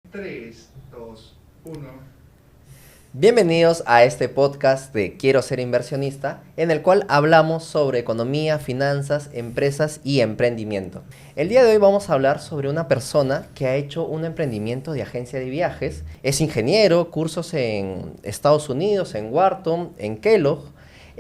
3, 2, 1. Bienvenidos a este podcast de Quiero ser inversionista, en el cual hablamos sobre economía, finanzas, empresas y emprendimiento. El día de hoy vamos a hablar sobre una persona que ha hecho un emprendimiento de agencia de viajes. Es ingeniero, cursos en Estados Unidos, en Wharton, en Kellogg,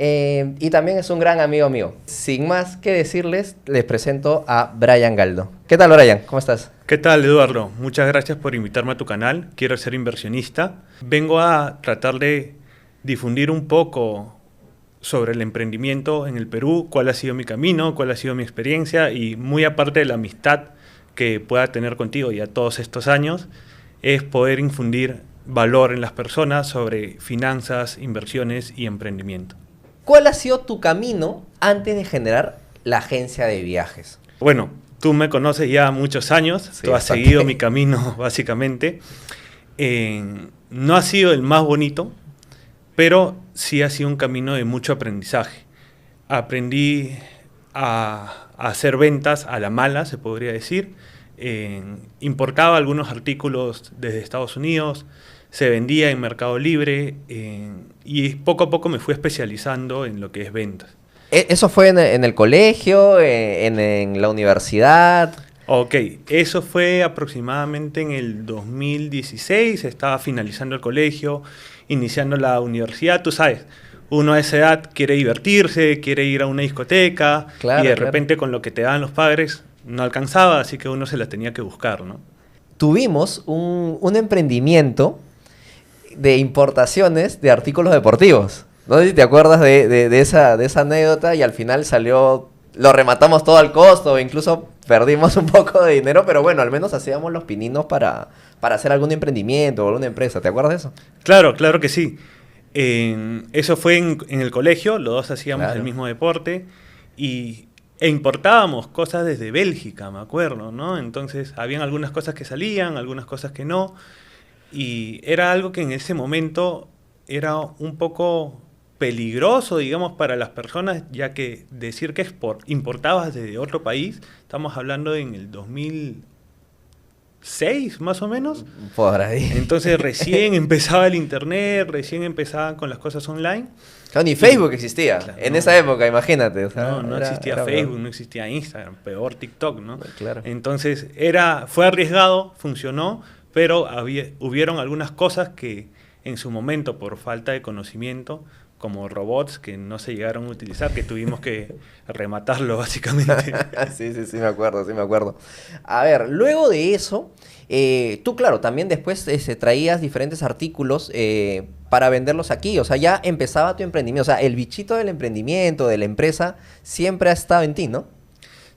y también es un gran amigo mío. Sin más que decirles, les presento a Brian Galdo. ¿Qué tal, Brian? ¿Cómo estás? ¿Qué tal, Eduardo? Muchas gracias por invitarme a tu canal. Quiero ser inversionista. Vengo a tratar de difundir un poco sobre el emprendimiento en el Perú, cuál ha sido mi camino, cuál ha sido mi experiencia y muy aparte de la amistad que pueda tener contigo ya todos estos años, es poder infundir valor en las personas sobre finanzas, inversiones y emprendimiento. ¿Cuál ha sido tu camino antes de generar la agencia de viajes? Bueno, tú me conoces ya muchos años, Sí, tú has bastante. seguido mi camino básicamente. No ha sido el más bonito, pero sí ha sido un camino de mucho aprendizaje. Aprendí a hacer ventas a la mala, se podría decir. Importaba algunos artículos desde Estados Unidos, se vendía en Mercado Libre y poco a poco me fui especializando en lo que es ventas. ¿Eso fue en el colegio, en la universidad? Ok, eso fue aproximadamente en el 2016, estaba finalizando el colegio, iniciando la universidad, tú sabes, uno a esa edad quiere divertirse, quiere ir a una discoteca Claro, y de claro. repente con lo que te dan los padres no alcanzaba, así que uno se la tenía que buscar, ¿no? Tuvimos un emprendimiento de importaciones de artículos deportivos. No sé si te acuerdas de esa anécdota y al final salió, lo rematamos todo al costo, incluso perdimos un poco de dinero, pero bueno, al menos hacíamos los pininos para hacer algún emprendimiento o alguna empresa. ¿Te acuerdas de eso? Claro, claro que sí. Eso fue en el colegio, los dos hacíamos Claro. el mismo deporte e importábamos cosas desde Bélgica, me acuerdo, ¿no? Entonces, habían algunas cosas que salían, algunas cosas que no, y era algo que en ese momento era un poco peligroso, digamos, para las personas, ya que decir que importabas desde otro país, estamos hablando en el 2006, más o menos. Por ahí. Entonces recién empezaba el internet, recién empezaban con las cosas online. Claro, ni Facebook existía Claro, en no. esa época, imagínate. O sea, No existía era Facebook, peor. no existía Instagram, peor TikTok, ¿no? Claro. Entonces fue arriesgado, funcionó, pero hubieron algunas cosas que en su momento, por falta de conocimiento, como robots que no se llegaron a utilizar, que tuvimos que rematarlo básicamente. Sí, me acuerdo, sí me acuerdo. A ver, luego de eso, tú, claro, también después traías diferentes artículos para venderlos aquí. O sea, ya empezaba tu emprendimiento. O sea, el bichito del emprendimiento, de la empresa, siempre ha estado en ti, ¿no?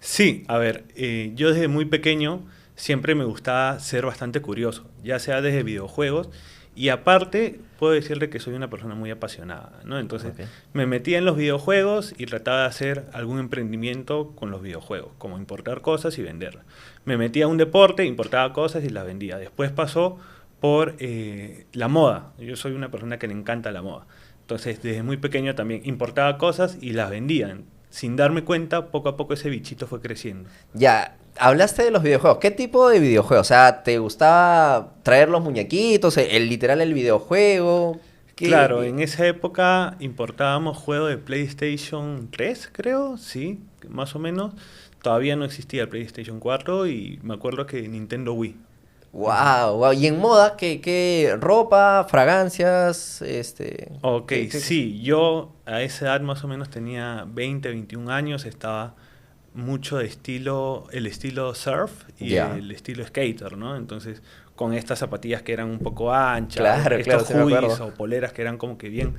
Sí, a ver, yo desde muy pequeño siempre me gustaba ser bastante curioso, ya sea desde videojuegos y aparte puedo decirle que soy una persona muy apasionada, ¿no? Entonces Ok. me metía en los videojuegos y trataba de hacer algún emprendimiento con los videojuegos, como importar cosas y venderlas. Me metía a un deporte, importaba cosas y las vendía. Después pasó por la moda. Yo soy una persona que le encanta la moda. Entonces desde muy pequeño también importaba cosas y las vendía. Sin darme cuenta, poco a poco ese bichito fue creciendo. Ya, hablaste de los videojuegos. ¿Qué tipo de videojuegos? O sea, ¿te gustaba traer los muñequitos, literal el videojuego? Claro, en esa época importábamos juegos de PlayStation 3, creo, sí, más o menos. Todavía no existía el PlayStation 4 y me acuerdo que Nintendo Wii. Wow, wow. ¿Y en moda qué ropa, fragancias, Ok, qué? sí, yo a esa edad más o menos tenía 20, 21 años, estaba mucho el estilo surf y Ya. el estilo skater, ¿no? Entonces, con estas zapatillas que eran un poco anchas, Claro, estos sí me hoodies acuerdo. o poleras que eran como que bien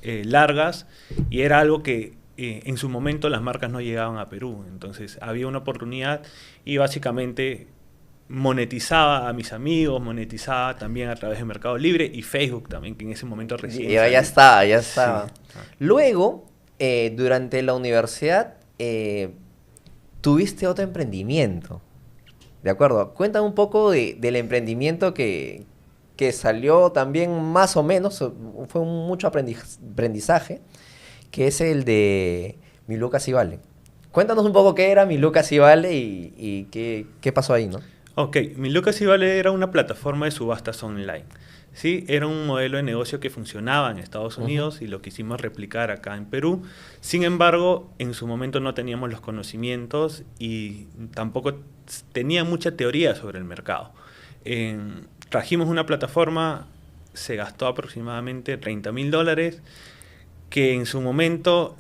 largas, y era algo que en su momento las marcas no llegaban a Perú, entonces había una oportunidad y básicamente monetizaba a mis amigos, monetizaba también a través de Mercado Libre y Facebook también, que en ese momento recién Ya salió. estaba, ya Sí. estaba. Luego, durante la universidad, tuviste otro emprendimiento. ¿De acuerdo? Cuéntame un poco del emprendimiento que salió también más o menos, fue mucho aprendizaje, que es el de Mi Lucas y Vale. Cuéntanos un poco qué era Mi Lucas y Vale y qué pasó ahí, ¿no? Ok, Mi Lucas y Vale era una plataforma de subastas online. Sí, era un modelo de negocio que funcionaba en Estados Unidos y lo quisimos replicar acá en Perú. Sin embargo, en su momento no teníamos los conocimientos y tampoco tenía mucha teoría sobre el mercado. Trajimos una plataforma, se gastó aproximadamente $30,000, que en su momento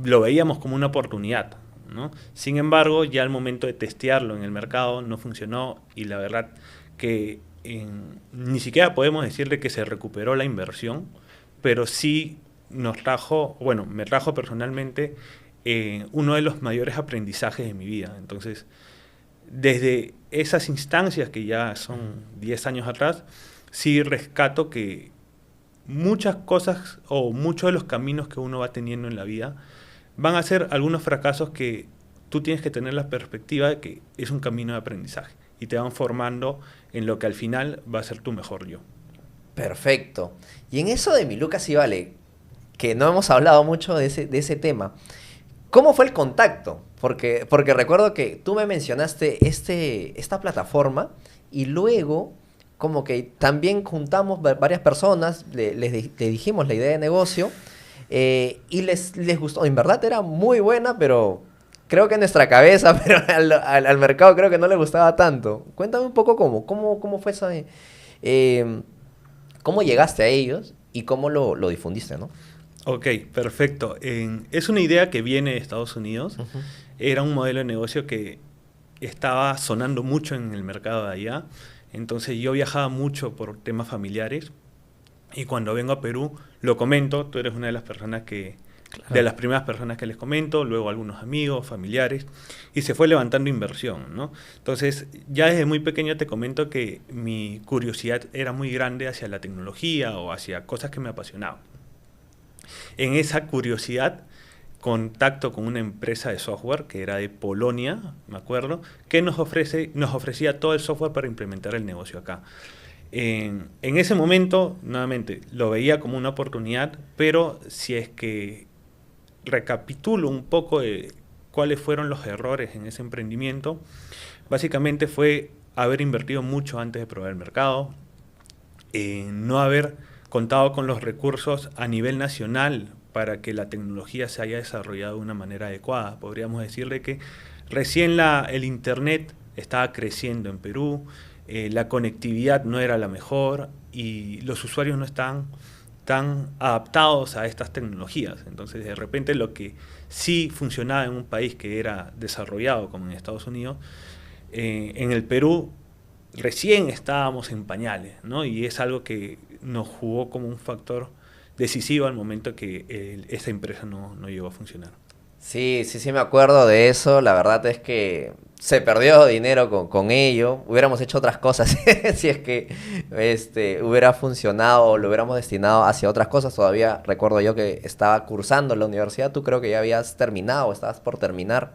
lo veíamos como una oportunidad, ¿no? Sin embargo, ya al momento de testearlo en el mercado no funcionó y la verdad que ni siquiera podemos decirle que se recuperó la inversión, pero sí nos trajo, bueno, me trajo personalmente uno de los mayores aprendizajes de mi vida. Entonces, desde esas instancias que ya son 10 años atrás, sí rescato que muchas cosas o muchos de los caminos que uno va teniendo en la vida van a ser algunos fracasos que tú tienes que tener la perspectiva de que es un camino de aprendizaje y te van formando en lo que al final va a ser tu mejor yo. Perfecto. Y en eso de Mi Lucas y Vale, que no hemos hablado mucho de ese tema, ¿cómo fue el contacto? Porque recuerdo que tú me mencionaste esta plataforma y luego como que también juntamos varias personas, le dijimos la idea de negocio y les gustó. En verdad era muy buena, pero creo que en nuestra cabeza, pero al mercado creo que no le gustaba tanto. Cuéntame un poco cómo fue eso, cómo llegaste a ellos y cómo lo difundiste, ¿no? Ok, perfecto. Es una idea que viene de Estados Unidos. Ujú. Era un modelo de negocio que estaba sonando mucho en el mercado de allá. Entonces yo viajaba mucho por temas familiares y cuando vengo a Perú lo comento. Tú eres una de las personas de las primeras personas que les comento, luego algunos amigos, familiares, y se fue levantando inversión, ¿no? Entonces, ya desde muy pequeño te comento que mi curiosidad era muy grande hacia la tecnología o hacia cosas que me apasionaban. En esa curiosidad, contacto con una empresa de software que era de Polonia, me acuerdo, que nos ofrecía todo el software para implementar el negocio acá. En ese momento, nuevamente, lo veía como una oportunidad, pero si es que recapitulo un poco de cuáles fueron los errores en ese emprendimiento, básicamente fue haber invertido mucho antes de probar el mercado, no haber contado con los recursos a nivel nacional para que la tecnología se haya desarrollado de una manera adecuada. Podríamos decirle que recién el Internet estaba creciendo en Perú, la conectividad no era la mejor y los usuarios no estaban tan adaptados a estas tecnologías. Entonces, de repente, lo que sí funcionaba en un país que era desarrollado, como en Estados Unidos, en el Perú recién estábamos en pañales, ¿no? Y es algo que nos jugó como un factor decisivo al momento que esta empresa no llegó a funcionar. Sí, me acuerdo de eso. La verdad es que se perdió dinero con ello. Hubiéramos hecho otras cosas si es que hubiera funcionado o lo hubiéramos destinado hacia otras cosas. Todavía recuerdo yo que estaba cursando en la universidad. Tú creo que ya habías terminado, estabas por terminar.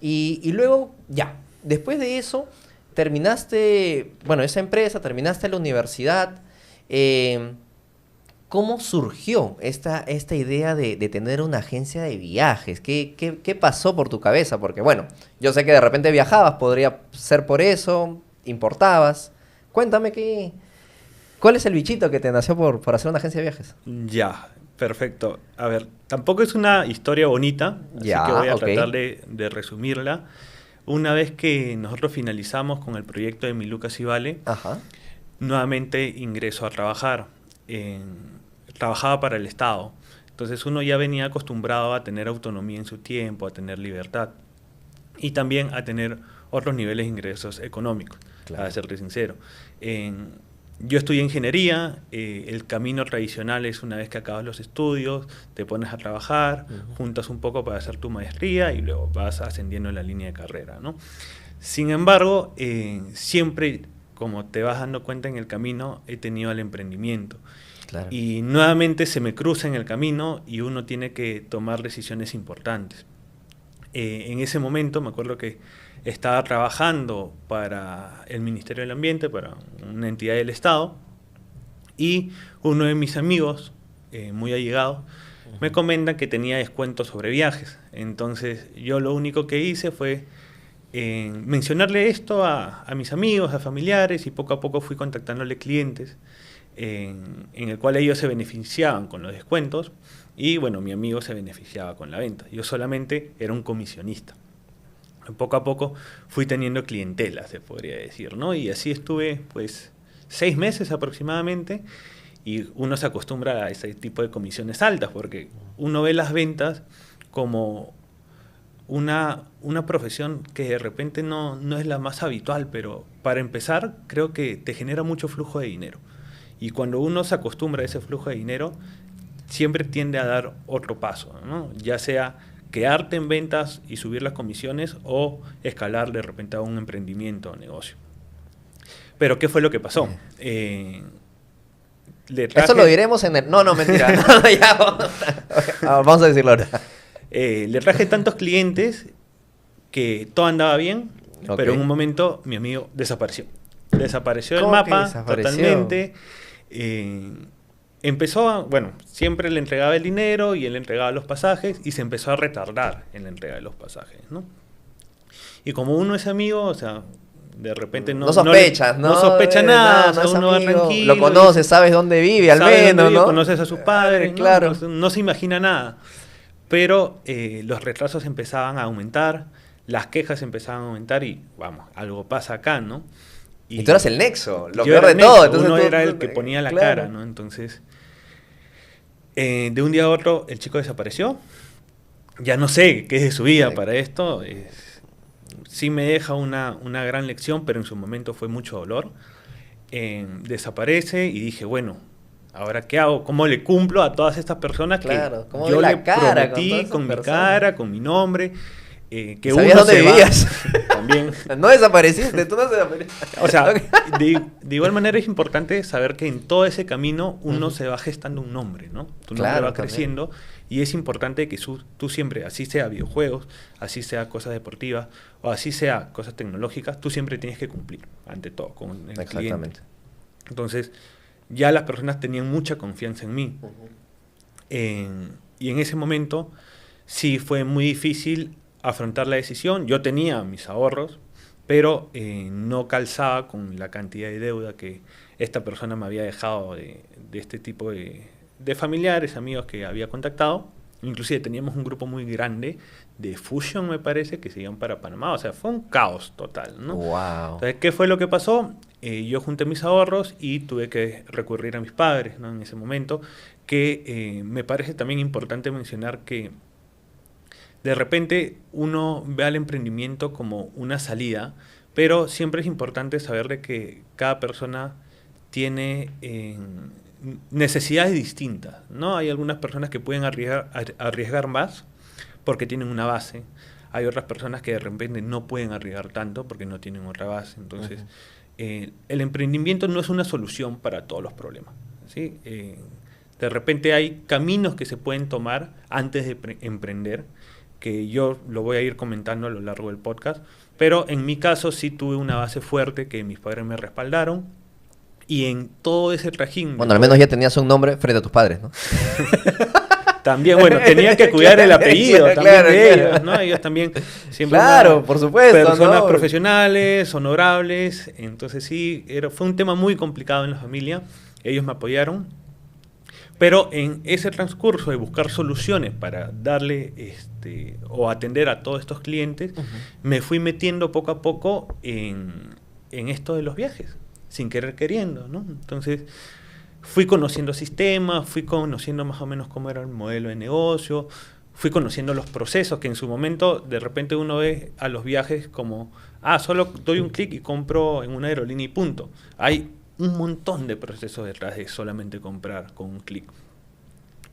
Y luego, ya, después de eso, terminaste, bueno, esa empresa, terminaste la universidad. ¿Cómo surgió esta idea de tener una agencia de viajes? ¿Qué pasó por tu cabeza? Porque, bueno, yo sé que de repente viajabas, podría ser por eso, importabas. Cuéntame ¿cuál es el bichito que te nació por hacer una agencia de viajes? Ya, perfecto. A ver, tampoco es una historia bonita, así Ya, que voy a ok. tratar de resumirla. Una vez que nosotros finalizamos con el proyecto de Mi Lucas y Vale, Ajá. nuevamente ingreso a trabajar. Trabajaba para el Estado. Entonces uno ya venía acostumbrado a tener autonomía en su tiempo, a tener libertad y también a tener otros niveles de ingresos económicos, Claro. para serte sincero. Yo estudié ingeniería, el camino tradicional es una vez que acabas los estudios, te pones a trabajar, juntas un poco para hacer tu maestría y luego vas ascendiendo en la línea de carrera, ¿no? Sin embargo, siempre, como te vas dando cuenta en el camino, he tenido el emprendimiento. Claro. Y nuevamente se me cruza en el camino y uno tiene que tomar decisiones importantes. En ese momento me acuerdo que estaba trabajando para el Ministerio del Ambiente, para una entidad del Estado, y uno de mis amigos, muy allegados, me comenta que tenía descuentos sobre viajes. Entonces yo lo único que hice fue mencionarle esto a mis amigos, a familiares, y poco a poco fui contactándole clientes en el cual ellos se beneficiaban con los descuentos y bueno, mi amigo se beneficiaba con la venta. Yo solamente era un comisionista. Poco a poco fui teniendo clientela, se podría decir, ¿no? Y así estuve pues 6 meses aproximadamente, y uno se acostumbra a ese tipo de comisiones altas porque uno ve las ventas como una profesión que de repente no es la más habitual, pero para empezar creo que te genera mucho flujo de dinero. Y cuando uno se acostumbra a ese flujo de dinero, siempre tiende a dar otro paso, ¿no? Ya sea quedarte en ventas y subir las comisiones o escalar de repente a un emprendimiento o negocio. Pero ¿qué fue lo que pasó? Eso lo diremos en el... No, mentira. No, ya, vamos a decirlo ahora. Le traje tantos clientes que todo andaba bien, pero en un momento mi amigo desapareció. Desapareció del mapa totalmente. Empezó siempre le entregaba el dinero y él le entregaba los pasajes y se empezó a retardar en la entrega de los pasajes, ¿no? Y como uno es amigo, o sea, de repente no sospecha nada, o sea, uno va tranquilo. Lo conoces, sabes dónde vive al menos, ¿no? Conoces a sus padres, claro. No se imagina nada. Pero los retrasos empezaban a aumentar, las quejas empezaban a aumentar y vamos, algo pasa acá, ¿no? Y tú eras el nexo, lo yo peor era de el nexo, todo. Entonces uno era el que ponía la cara, ¿no? Entonces, de un día a otro el chico desapareció. Ya no sé qué es de su vida para esto. Sí me deja una gran lección, pero en su momento fue mucho dolor. Desaparece y dije, bueno, ¿ahora qué hago? ¿Cómo le cumplo a todas estas personas que yo le prometí con mi cara, con mi nombre? Que ¿sabías dónde vivías? También. No desapareciste, tú no desapareciste. O sea, de igual manera es importante saber que en todo ese camino uno se va gestando un nombre, ¿no? Tu nombre va creciendo y es importante que tú siempre, así sea videojuegos, así sea cosas deportivas o así sea cosas tecnológicas, tú siempre tienes que cumplir, ante todo, con el cliente. Entonces, ya las personas tenían mucha confianza en mí. Y en ese momento sí fue muy difícil afrontar la decisión. Yo tenía mis ahorros, pero no calzaba con la cantidad de deuda que esta persona me había dejado de este tipo de familiares, amigos que había contactado. Inclusive teníamos un grupo muy grande de Fusion, me parece, que se iban para Panamá. O sea, fue un caos total, ¿no? Wow. Entonces, ¿qué fue lo que pasó? Yo junté mis ahorros y tuve que recurrir a mis padres, ¿no? En ese momento, que me parece también importante mencionar que de repente uno ve al emprendimiento como una salida, pero siempre es importante saber de que cada persona tiene necesidades distintas, ¿no? Hay algunas personas que pueden arriesgar más porque tienen una base. Hay otras personas que de repente no pueden arriesgar tanto porque no tienen otra base. Entonces, el emprendimiento no es una solución para todos los problemas, ¿sí? De repente hay caminos que se pueden tomar antes de emprender, que yo lo voy a ir comentando a lo largo del podcast, pero en mi caso sí tuve una base fuerte que mis padres me respaldaron, y en todo ese trajín... Bueno, al menos ya tenías un nombre frente a tus padres, ¿no? También, bueno, tenía que cuidar el apellido también de ellos, ¿no? Ellos también siempre... Claro, por supuesto, personas ¿no? profesionales, honorables, entonces sí, fue un tema muy complicado en la familia, ellos me apoyaron. Pero en ese transcurso de buscar soluciones para darle o atender a todos estos clientes, me fui metiendo poco a poco en esto de los viajes, sin querer queriendo, ¿no? Entonces fui conociendo sistemas, fui conociendo más o menos cómo era el modelo de negocio, fui conociendo los procesos, que en su momento de repente uno ve a los viajes como, solo doy un clic y compro en una aerolínea y punto. Hay un montón de procesos detrás de solamente comprar con un clic.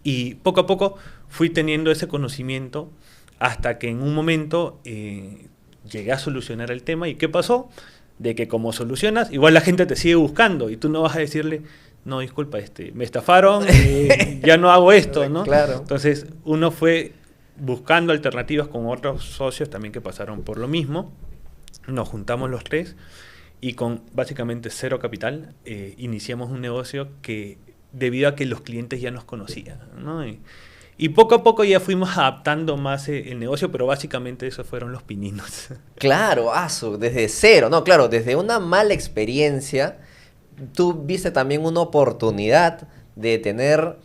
Y poco a poco fui teniendo ese conocimiento hasta que en un momento llegué a solucionar el tema. ¿Y qué pasó? De que como solucionas, igual la gente te sigue buscando y tú no vas a decirle, no, disculpa, me estafaron, ya no hago esto, ¿no? Claro. Entonces uno fue buscando alternativas con otros socios también que pasaron por lo mismo. Nos juntamos los tres y con básicamente cero capital iniciamos un negocio que debido a que los clientes ya nos conocían, ¿no? Y poco a poco ya fuimos adaptando más el negocio, pero básicamente esos fueron los pininos. Claro, desde cero. No, claro, desde una mala experiencia, tú viste también una oportunidad de tener,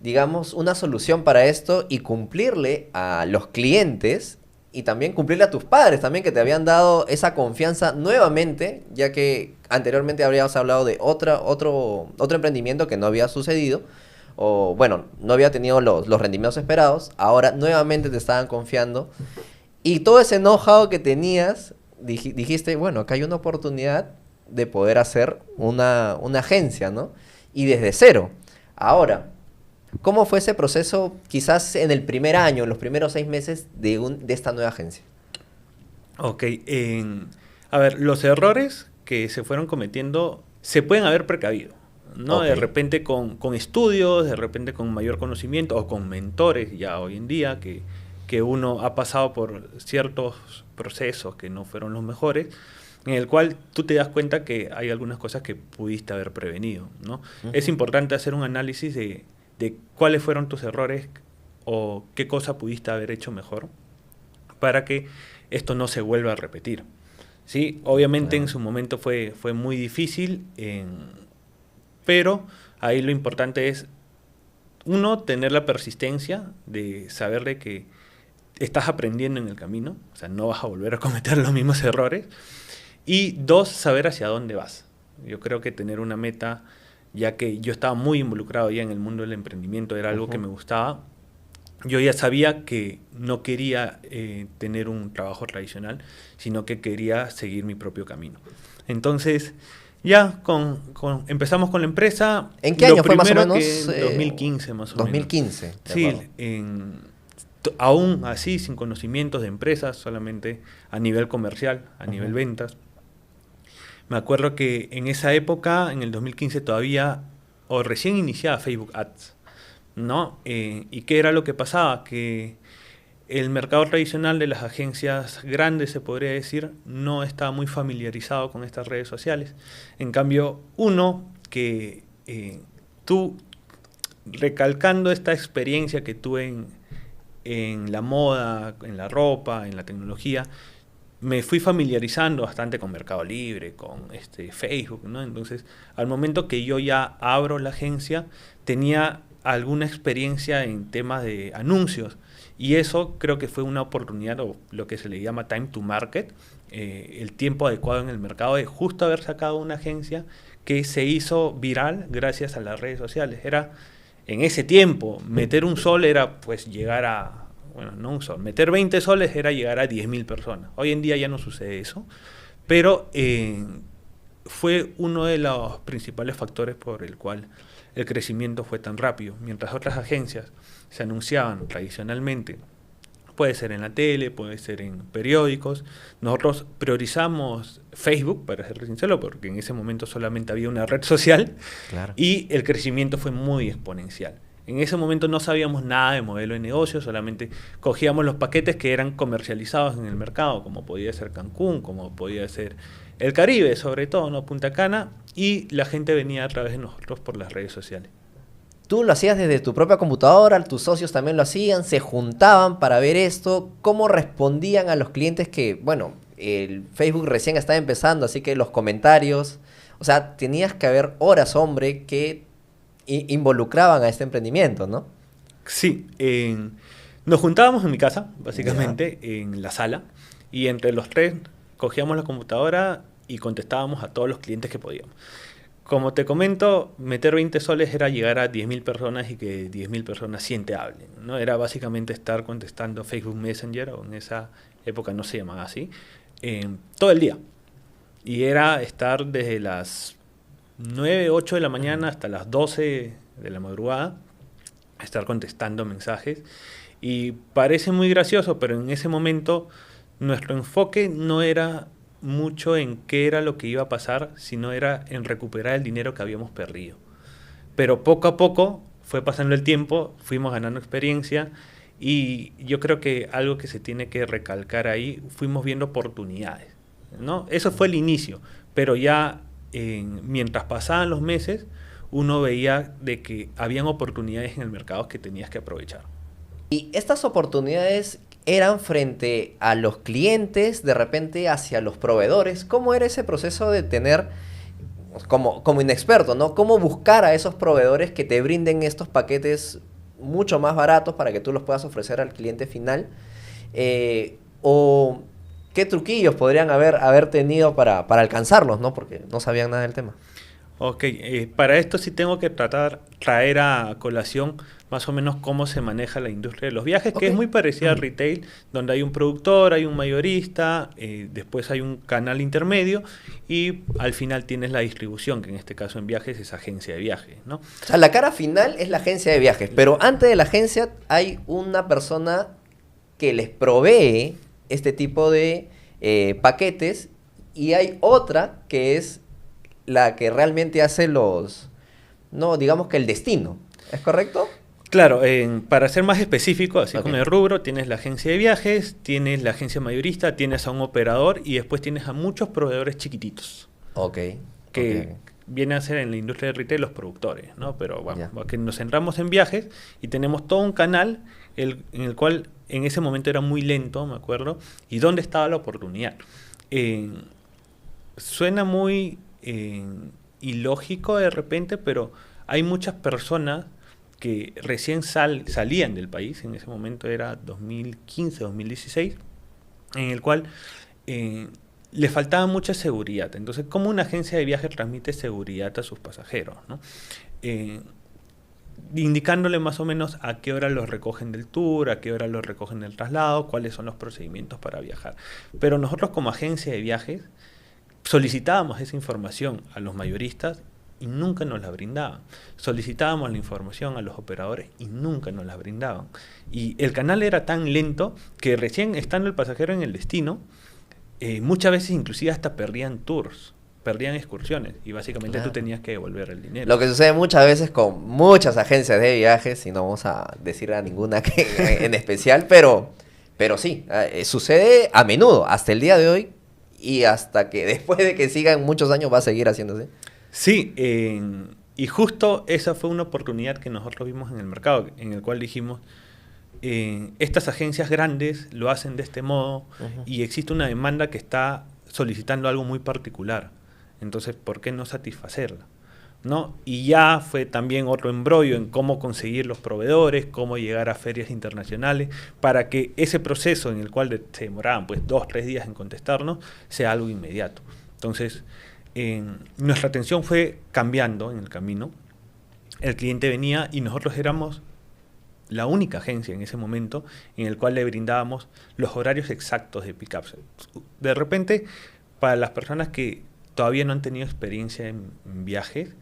digamos, una solución para esto y cumplirle a los clientes y también cumplirle a tus padres también que te habían dado esa confianza nuevamente, ya que anteriormente habríamos hablado de otro emprendimiento que no había sucedido o bueno, no había tenido los rendimientos esperados, ahora nuevamente te estaban confiando y todo ese know-how que tenías, dijiste, bueno, acá hay una oportunidad de poder hacer una agencia, ¿no? Y desde cero. Ahora, ¿cómo fue ese proceso quizás en el primer año, en los primeros 6 meses de esta nueva agencia? Ok, a ver, los errores que se fueron cometiendo se pueden haber precavido, ¿no? Ok. De repente con estudios, de repente con mayor conocimiento o con mentores ya hoy en día que uno ha pasado por ciertos procesos que no fueron los mejores, en el cual tú te das cuenta que hay algunas cosas que pudiste haber prevenido, ¿no? Es importante hacer un análisis de cuáles fueron tus errores o qué cosa pudiste haber hecho mejor para que esto no se vuelva a repetir. Sí, obviamente Claro. en su momento fue muy difícil, pero ahí lo importante es, uno, tener la persistencia de saber de que estás aprendiendo en el camino, o sea, no vas a volver a cometer los mismos errores, y dos, saber hacia dónde vas. Yo creo que tener una meta, ya que yo estaba muy involucrado ya en el mundo del emprendimiento, era algo que me gustaba. Yo ya sabía que no quería tener un trabajo tradicional, sino que quería seguir mi propio camino. Entonces, ya empezamos con la empresa. ¿En qué Lo año fue más o primero menos? que en 2015 más o menos. 2015. de Sí, acuerdo. aún así, sin conocimientos de empresas, solamente a nivel comercial, a nivel ventas. Me acuerdo que en esa época, en el 2015, todavía, o recién iniciaba Facebook Ads, ¿no? ¿Y qué era lo que pasaba? Que el mercado tradicional de las agencias grandes, se podría decir, no estaba muy familiarizado con estas redes sociales. En cambio, tú, recalcando esta experiencia que tuve en la moda, en la ropa, en la tecnología, me fui familiarizando bastante con Mercado Libre, con Facebook, ¿no? Entonces, al momento que yo ya abro la agencia, tenía alguna experiencia en temas de anuncios, y eso creo que fue una oportunidad, o lo que se le llama time to market, el tiempo adecuado en el mercado de justo haber sacado una agencia que se hizo viral gracias a las redes sociales. Era, en ese tiempo, meter un sol era pues llegar a, bueno, no un sol, meter 20 soles era llegar a 10.000 personas. Hoy en día ya no sucede eso, pero fue uno de los principales factores por el cual el crecimiento fue tan rápido. Mientras otras agencias se anunciaban tradicionalmente, puede ser en la tele, puede ser en periódicos, nosotros priorizamos Facebook, para ser sincero, porque en ese momento solamente había una red social, Claro. y el crecimiento fue muy exponencial. En ese momento no sabíamos nada de modelo de negocio, solamente cogíamos los paquetes que eran comercializados en el mercado, como podía ser Cancún, como podía ser el Caribe, sobre todo, ¿no? Punta Cana, y la gente venía a través de nosotros por las redes sociales. Tú lo hacías desde tu propia computadora, tus socios también lo hacían, se juntaban para ver esto, cómo respondían a los clientes que, bueno, el Facebook recién estaba empezando, así que los comentarios, o sea, tenías que haber horas, hombre, que involucraban a este emprendimiento, ¿no? Sí, nos juntábamos en mi casa, básicamente, en la sala, y entre los tres cogíamos la computadora y contestábamos a todos los clientes que podíamos. Como te comento, meter 20 soles era llegar a 10.000 personas y que 10.000 personas sí te hablen, ¿no? Era básicamente estar contestando Facebook Messenger, o en esa época no se llamaba así, todo el día. Y era estar desde las 9, 8 de la mañana hasta las 12 de la madrugada, estar contestando mensajes. Y parece muy gracioso, pero en ese momento nuestro enfoque no era mucho en qué era lo que iba a pasar, sino era en recuperar el dinero que habíamos perdido. Pero poco a poco fue pasando el tiempo, fuimos ganando experiencia, y yo creo que algo que se tiene que recalcar ahí, fuimos viendo oportunidades, ¿no? Eso fue el inicio, pero ya mientras pasaban los meses, uno veía de que habían oportunidades en el mercado que tenías que aprovechar. Y estas oportunidades eran frente a los clientes, de repente hacia los proveedores. ¿Cómo era ese proceso de tener, como inexperto, ¿no? ¿Cómo buscar a esos proveedores que te brinden estos paquetes mucho más baratos para que tú los puedas ofrecer al cliente final? ¿O qué truquillos podrían haber tenido para alcanzarlos, ¿no? Porque no sabían nada del tema. Ok, para esto sí tengo que traer a colación más o menos cómo se maneja la industria de los viajes, que es muy parecida al retail, donde hay un productor, hay un mayorista, después hay un canal intermedio y al final tienes la distribución, que en este caso en viajes es agencia de viajes, ¿no? O sea, la cara final es la agencia de viajes, pero antes de la agencia hay una persona que les provee este tipo de paquetes y hay otra que es la que realmente hace no, digamos que el destino, ¿es correcto? Claro, para ser más específico, así Ok. como el rubro, tienes la agencia de viajes, tienes la agencia mayorista, tienes a un operador y después tienes a muchos proveedores chiquititos, Ok. que ok. vienen a ser en la industria del retail los productores, ¿no? Pero bueno, Ya. porque nos centramos en viajes y tenemos todo un canal en el cual en ese momento era muy lento, me acuerdo, y dónde estaba la oportunidad. Suena muy ilógico de repente, pero hay muchas personas que recién salían del país, en ese momento era 2015, 2016, en el cual le faltaba mucha seguridad. Entonces, ¿cómo una agencia de viajes transmite seguridad a sus pasajeros, ¿no? Indicándole más o menos a qué hora los recogen del tour, a qué hora los recogen del traslado, cuáles son los procedimientos para viajar. Pero nosotros como agencia de viajes solicitábamos esa información a los mayoristas y nunca nos la brindaban. Solicitábamos la información a los operadores y nunca nos la brindaban. Y el canal era tan lento que recién estando el pasajero en el destino, muchas veces inclusive hasta perdían tours, perdían excursiones y básicamente Claro. tú tenías que devolver el dinero. Lo que sucede muchas veces con muchas agencias de viajes, y no vamos a decir a ninguna en especial, pero sí, sucede a menudo, hasta el día de hoy, y hasta que después de que sigan muchos años va a seguir haciéndose. Sí, y justo esa fue una oportunidad que nosotros vimos en el mercado, en el cual dijimos, estas agencias grandes lo hacen de este modo y existe una demanda que está solicitando algo muy particular. Entonces, ¿por qué no satisfacerla? ¿No? Y ya fue también otro embrollo en cómo conseguir los proveedores, cómo llegar a ferias internacionales, para que ese proceso en el cual se demoraban pues 2-3 días en contestarnos, sea algo inmediato. Entonces, nuestra atención fue cambiando en el camino. El cliente venía y nosotros éramos la única agencia en ese momento en el cual le brindábamos los horarios exactos de pick-up. De repente, para las personas que todavía no han tenido experiencia en viajes,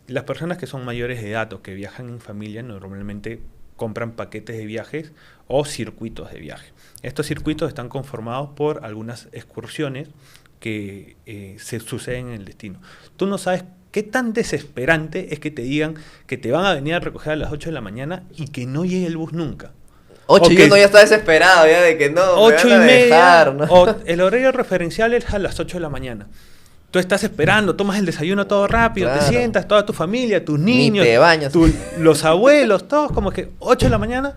las personas que son mayores de edad o que viajan en familia normalmente compran paquetes de viajes o circuitos de viaje. Estos circuitos están conformados por algunas excursiones que se suceden en el destino. Tú no sabes qué tan desesperante es que te digan que te van a venir a recoger a las 8 de la mañana y que no llegue el bus nunca. 8 y Okay. uno ya está desesperado, ya de que no, 8 me y van a media, dejar, ¿no? o el horario referencial es a las 8 de la mañana. Tú estás esperando, tomas el desayuno todo rápido, Claro. te sientas, toda tu familia, tus Ni niños, te bañas. los abuelos, todos como que 8 de la mañana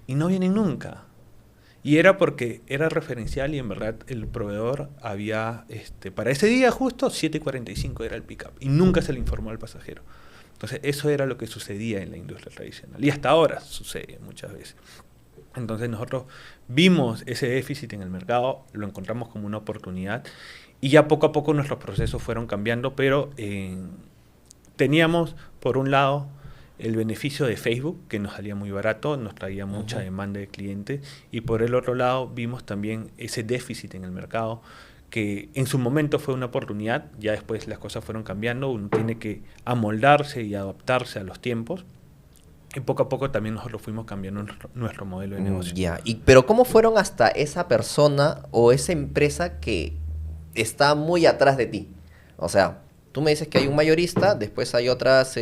y no vienen nunca. Y era porque era referencial y en verdad el proveedor había, para ese día justo, 7:45 era el pick-up y nunca se le informó al pasajero. Entonces eso era lo que sucedía en la industria tradicional y hasta ahora sucede muchas veces. Entonces nosotros vimos ese déficit en el mercado, lo encontramos como una oportunidad y ya poco a poco nuestros procesos fueron cambiando, pero teníamos por un lado el beneficio de Facebook, que nos salía muy barato, nos traía mucha demanda de clientes, y por el otro lado vimos también ese déficit en el mercado, que en su momento fue una oportunidad, ya después las cosas fueron cambiando, uno tiene que amoldarse y adaptarse a los tiempos, y poco a poco también nosotros fuimos cambiando nuestro modelo de negocio. Ya, pero ¿cómo fueron hasta esa persona o esa empresa que está muy atrás de ti? O sea, tú me dices que hay un mayorista, después hay otras,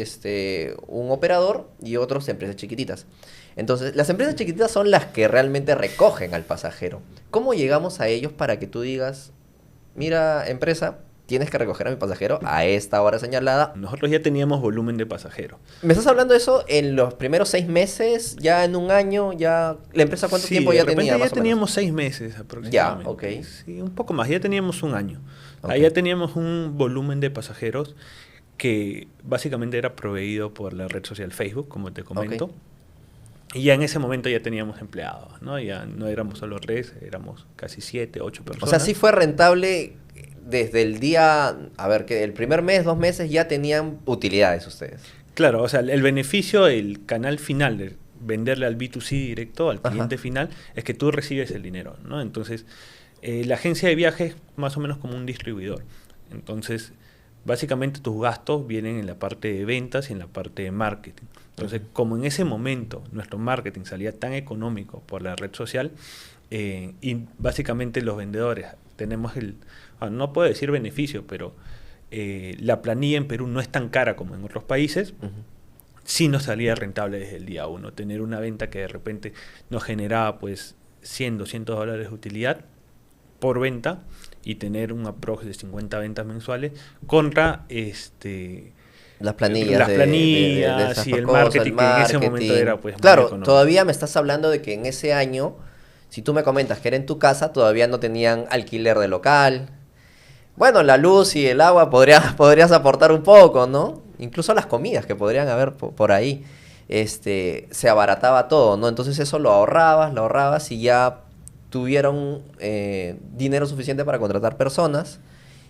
un operador y otras empresas chiquititas. Entonces, las empresas chiquititas son las que realmente recogen al pasajero. ¿Cómo llegamos a ellos para que tú digas, mira, empresa, tienes que recoger a mi pasajero a esta hora señalada. Nosotros ya teníamos volumen de pasajeros. ¿Me estás hablando de eso en los primeros 6 meses? ¿Ya en un año? ¿Ya la empresa cuánto Sí, tiempo de ya repente tenía? ya Más o menos? teníamos 6 meses aproximadamente. Ya, ok. Sí, un poco más, ya teníamos un año. Ok. Ahí ya teníamos un volumen de pasajeros que básicamente era proveído por la red social Facebook, como te comento. Ok. Y ya en ese momento ya teníamos empleados, ¿no? Ya no éramos solo 3, éramos casi 7, 8 personas. O sea, sí fue rentable desde el día, a ver, que el primer mes, 2 meses ya tenían utilidades ustedes. Claro, o sea, el beneficio, el canal final de venderle al B2C directo, al cliente Ajá. final, es que tú recibes el dinero, ¿no? Entonces, la agencia de viajes es más o menos como un distribuidor. Entonces, básicamente tus gastos vienen en la parte de ventas y en la parte de marketing. Entonces, como en ese momento nuestro marketing salía tan económico por la red social, y básicamente los vendedores tenemos no puedo decir beneficio, pero la planilla en Perú no es tan cara como en otros países. Ujú. Sí nos salía rentable desde el día uno. Tener una venta que de repente nos generaba pues 100, $200 de utilidad por venta y tener un aprox de 50 ventas mensuales contra Las planillas, las de planillas esas y el cosas, marketing, que en ese momento era pues muy Claro, económico. todavía me estás hablando de que en ese año, si tú me comentas que era en tu casa, todavía no tenían alquiler de local. Bueno, la luz y el agua podrías aportar un poco, ¿no? Incluso las comidas que podrían haber por ahí. Se abarataba todo, ¿no? Entonces eso lo ahorrabas y ya tuvieron dinero suficiente para contratar personas.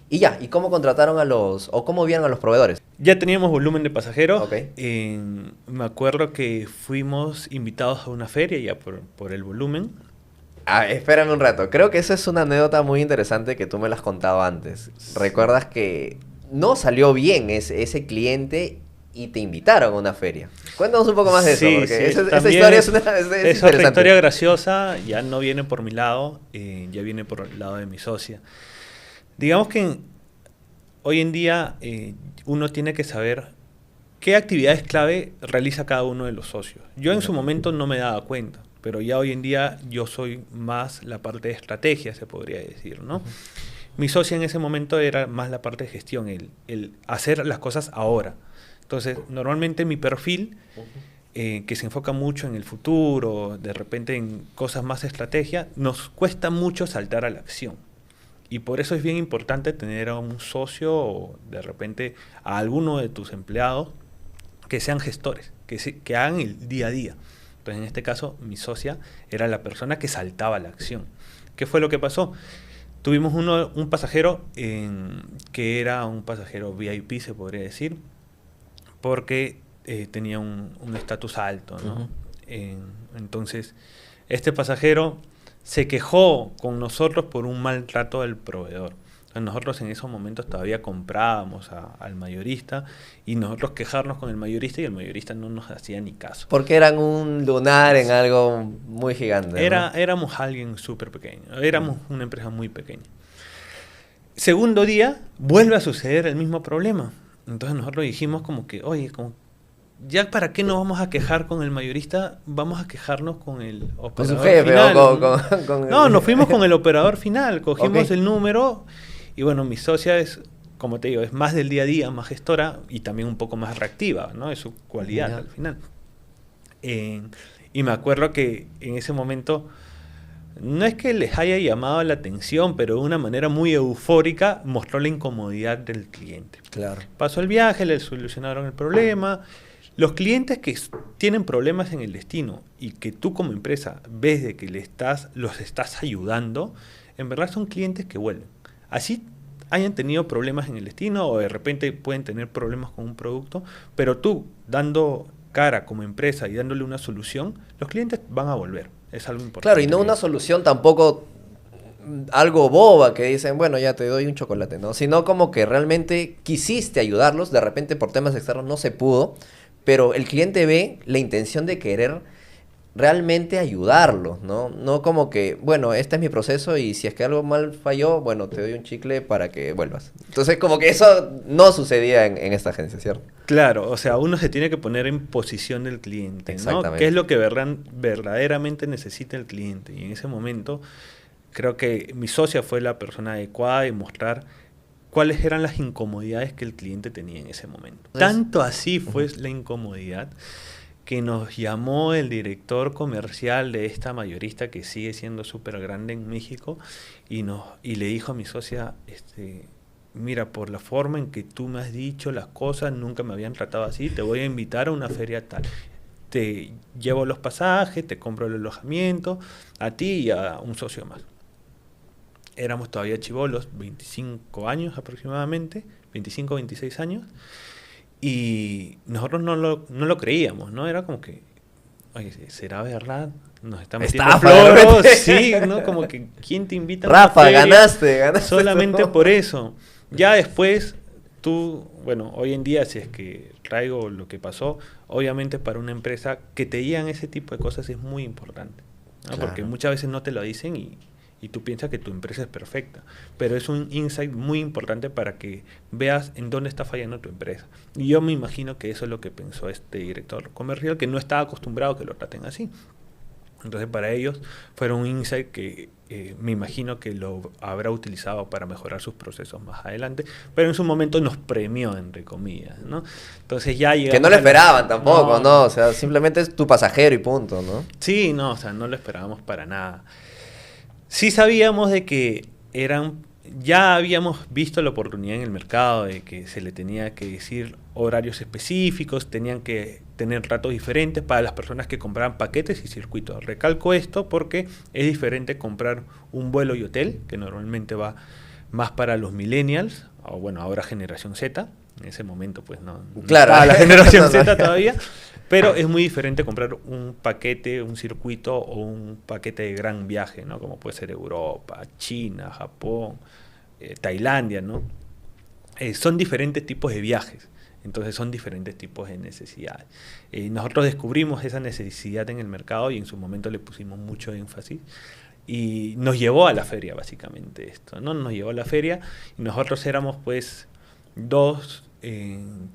Y ya, ¿y cómo contrataron o cómo vieron a los proveedores? Ya teníamos volumen de pasajeros. Ok. Me acuerdo que fuimos invitados a una feria ya por el volumen. Ah, espérame un rato. Creo que esa es una anécdota muy interesante que tú me la has contado antes. ¿Recuerdas que no salió bien ese cliente y te invitaron a una feria? Cuéntanos un poco más de eso, Sí, porque sí, esa también historia es es otra interesante. historia graciosa, ya no viene por mi lado, ya viene por el lado de mi socia. Digamos que hoy en día uno tiene que saber qué actividades clave realiza cada uno de los socios. Yo en su momento no me daba cuenta, pero ya hoy en día yo soy más la parte de estrategia, se podría decir, ¿no? Mi socia en ese momento era más la parte de gestión, el hacer las cosas ahora. Entonces, normalmente mi perfil, que se enfoca mucho en el futuro, de repente en cosas más estrategia, nos cuesta mucho saltar a la acción. Y por eso es bien importante tener a un socio o de repente a alguno de tus empleados que sean gestores, que hagan el día a día. Entonces, en este caso, mi socia era la persona que saltaba a la acción. ¿Qué fue lo que pasó? Tuvimos un pasajero que era un pasajero VIP, se podría decir, porque tenía un estatus alto, ¿no? Ujú. Entonces, este pasajero se quejó con nosotros por un maltrato del proveedor. Nosotros en esos momentos todavía comprábamos al mayorista y nosotros quejarnos con el mayorista y el mayorista no nos hacía ni caso. Porque eran un lunar en algo muy gigante, ¿no? Éramos alguien súper pequeño, éramos una empresa muy pequeña. Segundo día, vuelve a suceder el mismo problema. Entonces nosotros dijimos como que, oye, ¿ya para qué nos vamos a quejar con el mayorista? Vamos a quejarnos con el operador Con su jefe final. o con el... No, nos fuimos con el operador final, cogimos Ok. el número y bueno, mi socia es, como te digo, es más del día a día, más gestora y también un poco más reactiva, ¿no? Es su cualidad Ya. al final. Y me acuerdo que en ese momento, no es que les haya llamado la atención, pero de una manera muy eufórica mostró la incomodidad del cliente. Claro. Pasó el viaje, le solucionaron el problema. Los clientes que tienen problemas en el destino y que tú como empresa ves de que los estás ayudando, en verdad son clientes que vuelven. Así hayan tenido problemas en el destino o de repente pueden tener problemas con un producto, pero tú dando cara como empresa y dándole una solución, los clientes van a volver. Es algo importante. Claro, y no una solución tampoco algo boba que dicen, bueno, ya te doy un chocolate, ¿no? Sino como que realmente quisiste ayudarlos, de repente por temas externos no se pudo, pero el cliente ve la intención de querer realmente ayudarlos, ¿no? No como que, bueno, este es mi proceso y si es que algo mal falló, bueno, te doy un chicle para que vuelvas. Entonces, como que eso no sucedía en esta agencia, ¿cierto? Claro, o sea, uno se tiene que poner en posición del cliente, ¿no? Exactamente. ¿Qué es lo que verdaderamente necesita el cliente? Y en ese momento creo que mi socia fue la persona adecuada de mostrar cuáles eran las incomodidades que el cliente tenía en ese momento. Entonces, Tanto así fue la incomodidad que nos llamó el director comercial de esta mayorista que sigue siendo súper grande en México y le dijo a mi socia, mira, por la forma en que tú me has dicho las cosas, nunca me habían tratado así, te voy a invitar a una feria tal. Te llevo los pasajes, te compro el alojamiento, a ti y a un socio más. Éramos todavía chibolos, 25 años aproximadamente, 25, 26 años, y nosotros no lo creíamos, ¿no? Era como que, oye, ¿será verdad? Nos está metiendo Estafa, floros, realmente. sí, ¿no? Como que, ¿quién te invita a Rafa, una feria ganaste solamente todo. por eso? Ya después, bueno, hoy en día, si es que traigo lo que pasó, obviamente para una empresa que te digan ese tipo de cosas es muy importante, ¿no? Claro. Porque muchas veces no te lo dicen y tú piensas que tu empresa es perfecta, pero es un insight muy importante para que veas en dónde está fallando tu empresa. Y yo me imagino que eso es lo que pensó este director comercial, que no estaba acostumbrado a que lo traten así. Entonces para ellos fueron un insight que me imagino que lo habrá utilizado para mejorar sus procesos más adelante, pero en su momento nos premió, entre comillas, ¿no? Entonces ya llegamos Que no lo a la- esperaban tampoco, No, ¿no? O sea, simplemente es tu pasajero y punto, ¿no? Sí, no, o sea, no lo esperábamos para nada. Sí sabíamos de que ya habíamos visto la oportunidad en el mercado de que se le tenía que decir horarios específicos, tenían que tener tratos diferentes para las personas que compraban paquetes y circuitos. Recalco esto porque es diferente comprar un vuelo y hotel, que normalmente va más para los millennials, o bueno, ahora generación Z, en ese momento pues no Claro. estaba la generación No, no. Z todavía, pero es muy diferente comprar un paquete, un circuito o un paquete de gran viaje, ¿no? Como puede ser Europa, China, Japón, Tailandia, ¿no? Son diferentes tipos de viajes, entonces son diferentes tipos de necesidades. Nosotros descubrimos esa necesidad en el mercado y en su momento le pusimos mucho énfasis y nos llevó a la feria básicamente esto, ¿no? Nos llevó a la feria y nosotros éramos pues dos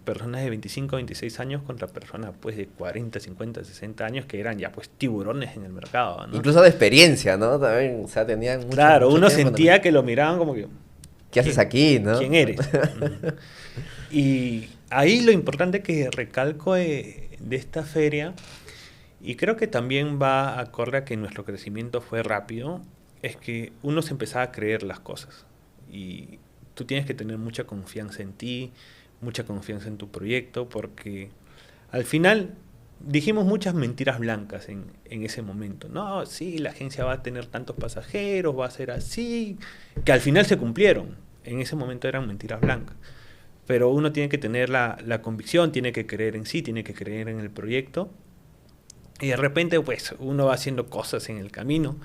personas de 25, 26 años contra personas pues de 40, 50, 60 años que eran ya pues tiburones en el mercado, ¿no? Incluso de experiencia, ¿no? También, o sea, tenían mucho, Claro, mucho uno tiempo sentía que lo miraban como que, ¿qué haces aquí, no? ¿quién eres? Y ahí lo importante que recalco de esta feria, y creo que también va acorde a que nuestro crecimiento fue rápido, es que uno se empezaba a creer las cosas. Y tú tienes que tener mucha confianza en ti, mucha confianza en tu proyecto, porque al final dijimos muchas mentiras blancas en ese momento. No, sí, la agencia va a tener tantos pasajeros, va a ser así, que al final se cumplieron. En ese momento eran mentiras blancas. Pero uno tiene que tener la convicción, tiene que creer en sí, tiene que creer en el proyecto. Y de repente, pues, uno va haciendo cosas en el camino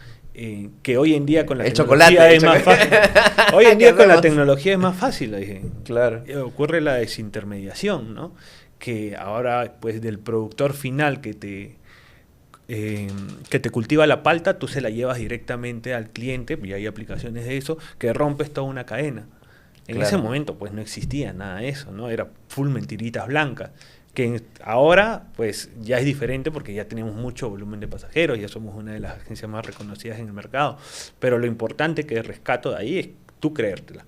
que hoy en día con la El tecnología chocolate, es el más chocolate. fácil. Hoy en ¿Qué día con la hacemos? tecnología es más fácil, dije. Claro. Ocurre la desintermediación, ¿no? Que ahora, pues, del productor final que te cultiva la palta, tú se la llevas directamente al cliente, y hay aplicaciones de eso, que rompes toda una cadena. En Claro. ese momento, pues, no existía nada de eso, ¿no? Era full mentiritas blancas. Que ahora, pues, ya es diferente porque ya tenemos mucho volumen de pasajeros, ya somos una de las agencias más reconocidas en el mercado. Pero lo importante que rescato de ahí es tú creértela,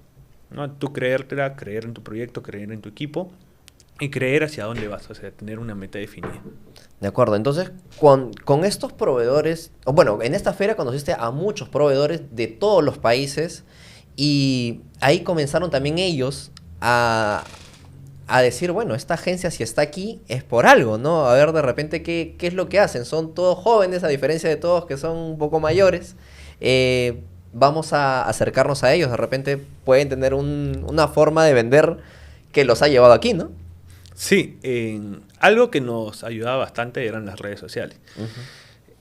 ¿no? Tú creértela, creer en tu proyecto, creer en tu equipo y creer hacia dónde vas, o sea, tener una meta definida. De acuerdo, entonces con estos proveedores, o bueno, en esta feria conociste a muchos proveedores de todos los países y ahí comenzaron también ellos a decir, bueno, esta agencia si está aquí es por algo, ¿no? A ver de repente qué es lo que hacen. Son todos jóvenes, a diferencia de todos que son un poco mayores. Vamos a acercarnos a ellos, de repente pueden tener una forma de vender que los ha llevado aquí, ¿no? Sí, algo que nos ayudaba bastante eran las redes sociales. Uh-huh.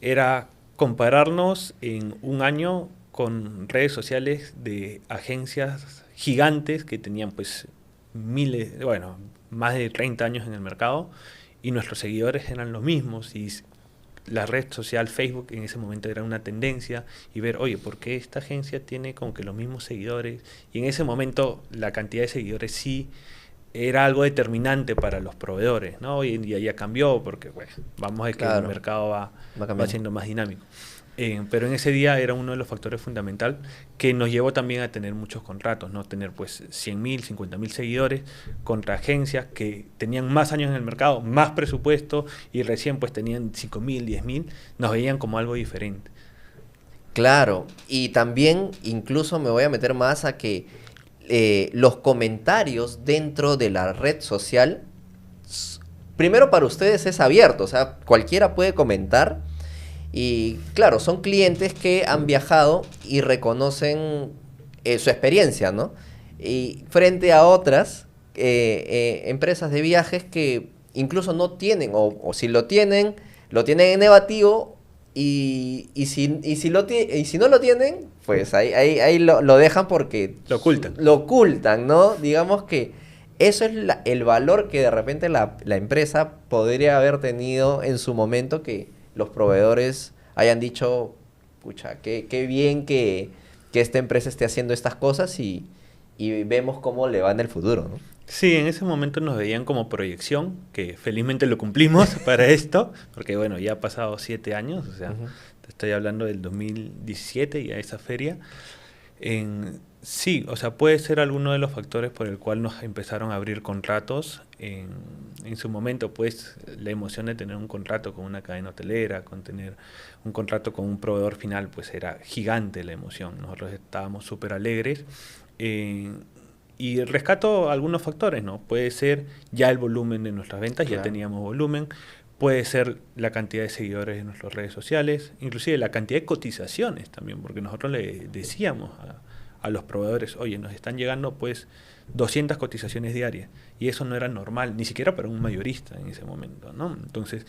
Era compararnos en un año con redes sociales de agencias gigantes que tenían pues miles, bueno, más de 30 años en el mercado y nuestros seguidores eran los mismos y la red social Facebook en ese momento era una tendencia y ver, oye, ¿por qué esta agencia tiene como que los mismos seguidores? Y en ese momento la cantidad de seguidores sí era algo determinante para los proveedores, ¿no? Hoy en día ya cambió porque, bueno, vamos a que Claro. el mercado va cambiando. siendo más dinámico. Pero en ese día era uno de los factores fundamentales que nos llevó también a tener muchos contratos, ¿no? Tener pues 100.000, 50.000 seguidores contra agencias que tenían más años en el mercado, más presupuesto y recién pues tenían 5.000, 10.000, nos veían como algo diferente. Claro, y también incluso me voy a meter más a que los comentarios dentro de la red social, primero para ustedes es abierto, o sea, cualquiera puede comentar y claro, son clientes que han viajado y reconocen su experiencia, ¿no? Y frente a otras empresas de viajes que incluso no tienen, o si lo tienen en negativo y si no lo tienen, pues ahí lo dejan porque Lo ocultan. lo ocultan, ¿no? Digamos que eso es el valor que de repente la empresa podría haber tenido en su momento, que los proveedores hayan dicho, pucha, qué bien que esta empresa esté haciendo estas cosas y vemos cómo le va en el futuro, ¿no? Sí, en ese momento nos veían como proyección, que felizmente lo cumplimos para esto, porque bueno, ya ha pasado 7 años, o sea, Ujú. te estoy hablando del 2017 y a esa feria. Sí, o sea, puede ser alguno de los factores por el cual nos empezaron a abrir contratos. En su momento, pues, la emoción de tener un contrato con una cadena hotelera, con tener un contrato con un proveedor final, pues era gigante la emoción. Nosotros estábamos súper alegres. Eh, y rescato algunos factores, ¿no? Puede ser ya el volumen de nuestras ventas, ya Claro. teníamos volumen. Puede ser la cantidad de seguidores en nuestras redes sociales, inclusive la cantidad de cotizaciones también, porque nosotros le decíamos a los proveedores, oye, nos están llegando pues 200 cotizaciones diarias, y eso no era normal, ni siquiera para un mayorista en ese momento, ¿no? Entonces,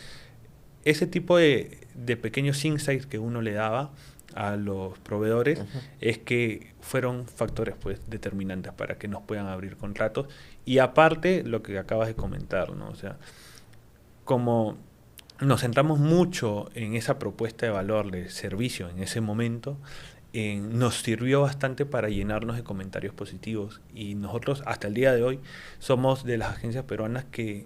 ese tipo de pequeños insights que uno le daba a los proveedores Ujú. es que fueron factores pues determinantes para que nos puedan abrir contratos, y aparte lo que acabas de comentar, ¿no? O sea, como nos centramos mucho en esa propuesta de valor de servicio en ese momento, nos sirvió bastante para llenarnos de comentarios positivos, y nosotros hasta el día de hoy somos de las agencias peruanas que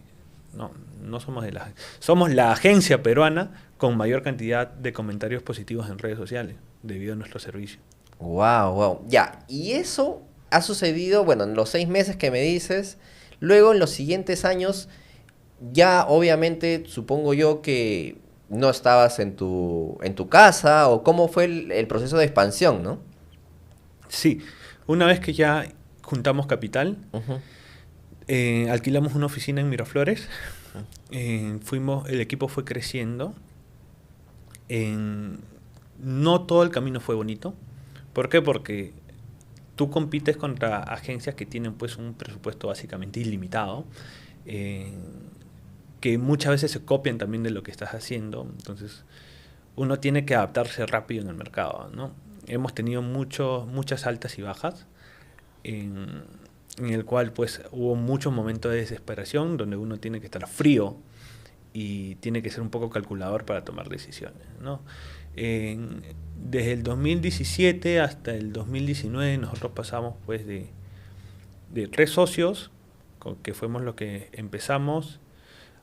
no somos de las somos la agencia peruana con mayor cantidad de comentarios positivos en redes sociales debido a nuestro servicio. Wow, wow. Ya, y eso ha sucedido, bueno, en los 6 meses que me dices. Luego, en los siguientes años, ya obviamente supongo yo que no estabas en tu casa, o cómo fue el proceso de expansión, ¿no? Sí, una vez que ya juntamos capital, Ujú. alquilamos una oficina en Miraflores. El equipo fue creciendo. No todo el camino fue bonito. ¿Por qué? Porque tú compites contra agencias que tienen pues un presupuesto básicamente ilimitado, eh, que muchas veces se copian también de lo que estás haciendo. Entonces uno tiene que adaptarse rápido en el mercado, ¿no? Hemos tenido muchas altas y bajas, en, en el cual pues hubo muchos momentos de desesperación donde uno tiene que estar frío y tiene que ser un poco calculador para tomar decisiones, ¿no? Desde el 2017 hasta el 2019 nosotros pasamos pues de 3 socios, que fuimos los que empezamos,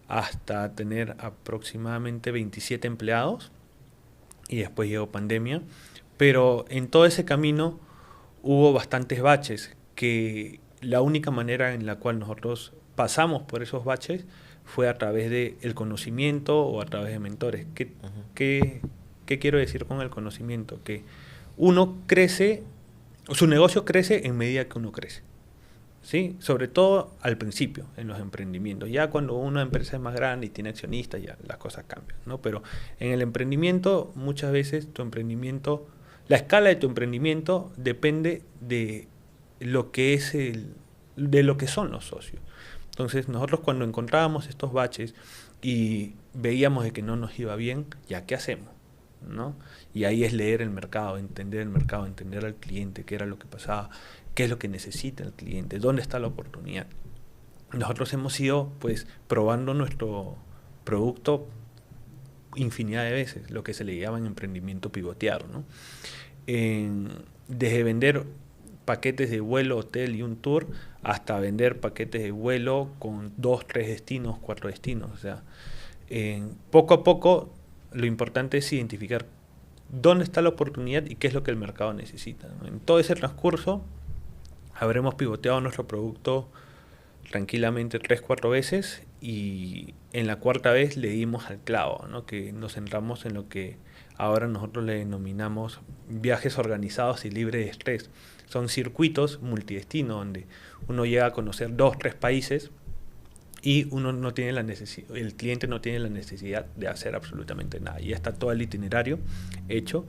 hasta tener aproximadamente 27 empleados, y después llegó pandemia. Pero en todo ese camino hubo bastantes baches, que la única manera en la cual nosotros pasamos por esos baches fue a través del conocimiento o a través de mentores. Ujú. ¿Qué quiero decir con el conocimiento? Que uno crece, su negocio crece en medida que uno crece, ¿sí? Sobre todo al principio, en los emprendimientos. Ya cuando una empresa es más grande y tiene accionistas, ya las cosas cambian, ¿no? Pero en el emprendimiento, muchas veces la escala de tu emprendimiento depende de lo que de lo que son los socios. Entonces, nosotros cuando encontrábamos estos baches y veíamos de que no nos iba bien, ¿ya qué hacemos? ¿No? Y ahí es leer el mercado, entender al cliente, qué era lo que pasaba, qué es lo que necesita el cliente, dónde está la oportunidad. Nosotros hemos ido pues probando nuestro producto infinidad de veces, lo que se le llama en emprendimiento pivotear, ¿no? Desde vender paquetes de vuelo, hotel y un tour, hasta vender paquetes de vuelo con 2, 3 destinos, 4 destinos. O sea, poco a poco lo importante es identificar dónde está la oportunidad y qué es lo que el mercado necesita, ¿no? En todo ese transcurso habremos pivoteado nuestro producto tranquilamente 3-4 veces y en la cuarta vez le dimos al clavo, ¿no? Que nos centramos en lo que ahora nosotros le denominamos viajes organizados y libres de estrés. Son circuitos multidestino donde uno llega a conocer 2-3 países y uno no tiene la necesidad, el cliente no tiene la necesidad de hacer absolutamente nada. Ya está todo el itinerario hecho.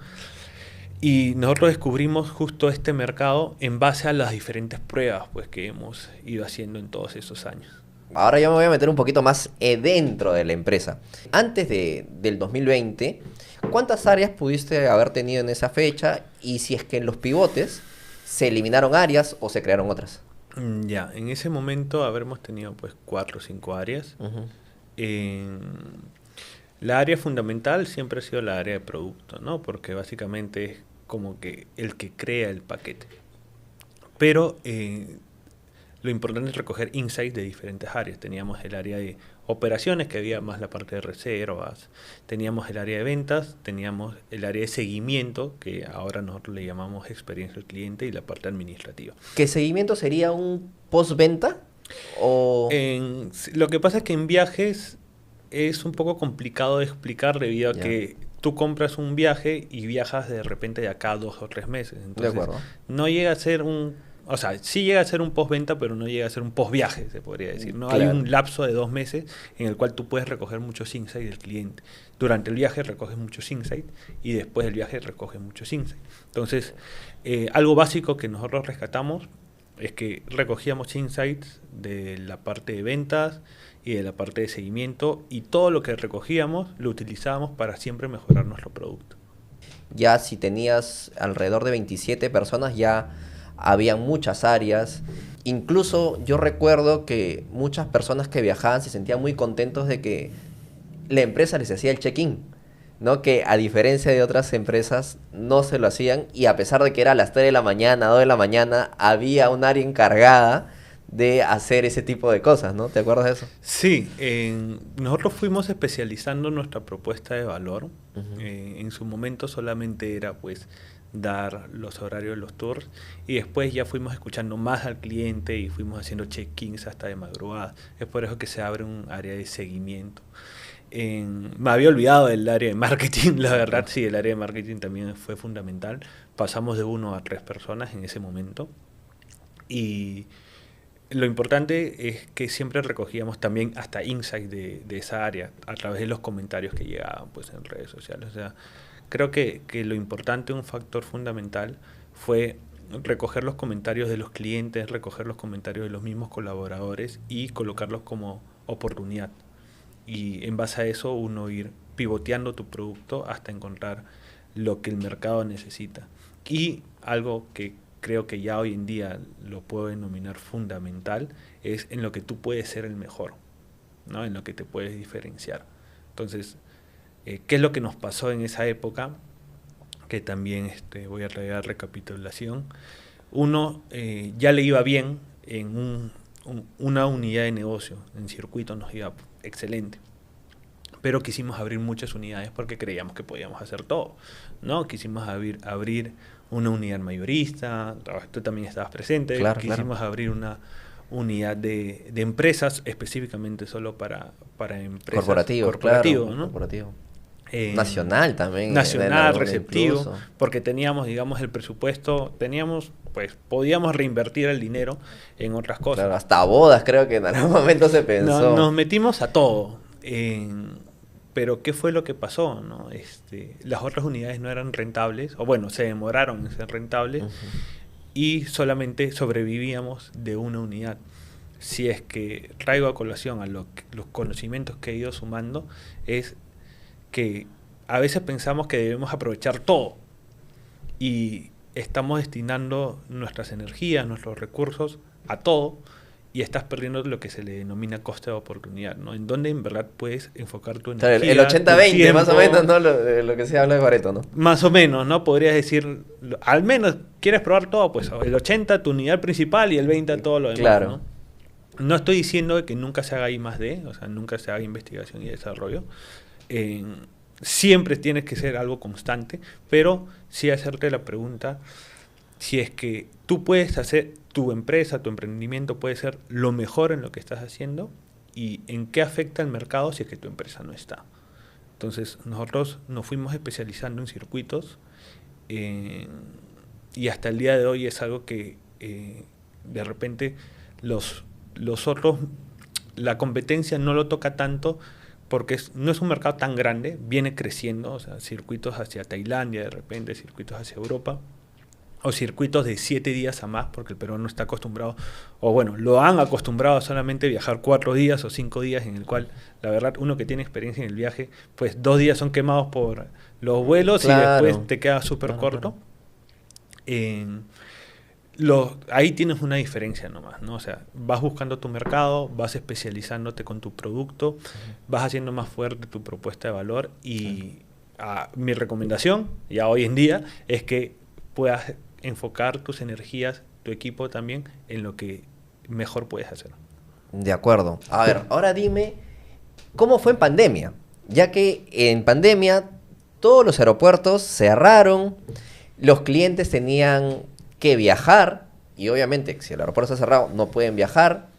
Y nosotros descubrimos justo este mercado en base a las diferentes pruebas pues, que hemos ido haciendo en todos esos años. Ahora yo me voy a meter un poquito más dentro de la empresa. Antes del 2020, ¿cuántas áreas pudiste haber tenido en esa fecha? Y si es que en los pivotes se eliminaron áreas o se crearon otras. Ya, en ese momento habremos tenido pues 4 o 5 áreas. Ujú. La área fundamental siempre ha sido la área de producto, ¿no? Porque básicamente es como que el que crea el paquete. Pero lo importante es recoger insights de diferentes áreas. Teníamos el área de operaciones, que había más la parte de reservas. Teníamos el área de ventas, teníamos el área de seguimiento, que ahora nosotros le llamamos experiencia del cliente, y la parte administrativa. ¿Qué seguimiento sería un postventa? O... Lo que pasa es que en viajes es un poco complicado de explicar debido a que tú compras un viaje y viajas de repente de acá a 2 o 3 meses. Entonces, de acuerdo. no llega a ser o sea, sí llega a ser un postventa, pero no llega a ser un posviaje, se podría decir. No Claro. hay un lapso de 2 meses en el cual tú puedes recoger muchos insights del cliente. Durante el viaje recoges muchos insights y después del viaje recoges muchos insights. Entonces, algo básico que nosotros rescatamos es que recogíamos insights de la parte de ventas y de la parte de seguimiento, y todo lo que recogíamos lo utilizábamos para siempre mejorar nuestro producto. Ya si tenías alrededor de 27 personas, ya habían muchas áreas. Incluso yo recuerdo que muchas personas que viajaban se sentían muy contentos de que la empresa les hacía el check-in, ¿no? Que a diferencia de otras empresas no se lo hacían, y a pesar de que era a las 3 de la mañana, 2 de la mañana, había un área encargada de hacer ese tipo de cosas, ¿no? ¿Te acuerdas de eso? Sí, nosotros fuimos especializando nuestra propuesta de valor. Ujú. En su momento solamente era pues dar los horarios de los tours, y después ya fuimos escuchando más al cliente y fuimos haciendo check-ins hasta de madrugada. Es por eso que se abre un área de seguimiento. Me había olvidado del área de marketing, la verdad, sí, el área de marketing también fue fundamental. Pasamos de 1 a 3 personas en ese momento, y lo importante es que siempre recogíamos también hasta insights de esa área a través de los comentarios que llegaban pues, en redes sociales. O sea, creo que lo importante, un factor fundamental, fue recoger los comentarios de los clientes, recoger los comentarios de los mismos colaboradores y colocarlos como oportunidad. Y en base a eso uno ir pivoteando tu producto hasta encontrar lo que el mercado necesita. Y algo que creo que ya hoy en día lo puedo denominar fundamental es en lo que tú puedes ser el mejor, ¿no? En lo que te puedes diferenciar. Entonces, ¿qué es lo que nos pasó en esa época? Que también voy a traer a recapitulación. Uno ya le iba bien en una unidad de negocio, en circuito nos iba excelente, pero quisimos abrir muchas unidades porque creíamos que podíamos hacer todo, ¿no? Quisimos abrir una unidad mayorista, tú también estabas presente, Claro, quisimos claro. abrir una unidad de empresas específicamente solo para empresas Corporativo, corporativo, claro, ¿no? corporativo. Nacional también. en Nacional, alguno receptivo, incluso. porque teníamos, digamos, el presupuesto, pues podíamos reinvertir el dinero en otras cosas. Claro, hasta bodas creo que en algún momento se pensó. Nos metimos a todo, pero ¿qué fue lo que pasó? ¿No? Las otras unidades no eran rentables, o bueno, se demoraron en ser rentables, Ujú. y solamente sobrevivíamos de una unidad. Si es que traigo a colación a los conocimientos que he ido sumando, es que a veces pensamos que debemos aprovechar todo y estamos destinando nuestras energías, nuestros recursos a todo, y estás perdiendo lo que se le denomina coste de oportunidad, ¿no? En donde en verdad puedes enfocar tu Claro, energía, el 80-20 tu más o tiempo. menos, ¿no? Lo que se habla de Pareto, ¿no? Más o menos, ¿no? Podrías decir, al menos quieres probar todo, pues el 80 tu unidad principal y el 20 todo lo demás, Claro. ¿no? No estoy diciendo que nunca se haga I+D, o sea, nunca se haga investigación y desarrollo. siempre tienes que ser algo constante, pero sí hacerte la pregunta si es que tú puedes hacer, tu empresa, tu emprendimiento puede ser lo mejor en lo que estás haciendo y en qué afecta el mercado si es que tu empresa no está. Entonces nosotros nos fuimos especializando en circuitos y hasta el día de hoy es algo que de repente los otros, la competencia no lo toca tanto porque no es un mercado tan grande, viene creciendo, o sea, circuitos hacia Tailandia de repente, circuitos hacia Europa, o circuitos de 7 días a más, porque el peruano está acostumbrado, o bueno, lo han acostumbrado a solamente viajar 4 días o 5 días, en el cual, la verdad, uno que tiene experiencia en el viaje, pues 2 días son quemados por los vuelos Claro, y después te queda súper claro, corto. Ahí tienes una diferencia nomás, ¿no? O sea, vas buscando tu mercado, vas especializándote con tu producto, vas haciendo más fuerte tu propuesta de valor y mi recomendación, ya hoy en día, es que puedas enfocar tus energías, tu equipo también, en lo que mejor puedes hacer. De acuerdo. A ver, ahora dime, ¿cómo fue en pandemia? Ya que en pandemia todos los aeropuertos cerraron, los clientes tenían que viajar, y obviamente si el aeropuerto está cerrado no pueden viajar,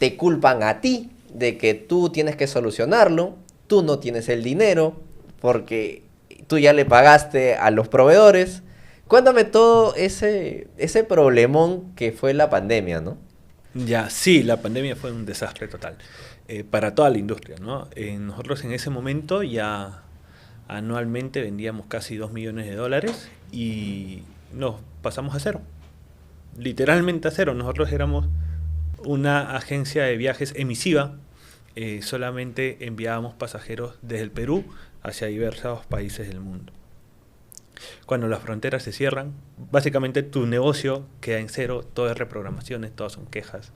te culpan a ti de que tú tienes que solucionarlo, tú no tienes el dinero, porque tú ya le pagaste a los proveedores. Cuéntame todo ese problemón que fue la pandemia, ¿no? Ya, sí, la pandemia fue un desastre total para toda la industria, ¿no? Nosotros en ese momento ya anualmente vendíamos casi $2 millones y nos pasamos a cero, literalmente a cero. Nosotros éramos una agencia de viajes emisiva, solamente enviábamos pasajeros desde el Perú hacia diversos países del mundo. Cuando las fronteras se cierran, básicamente tu negocio queda en cero, todo es reprogramaciones, todas son quejas.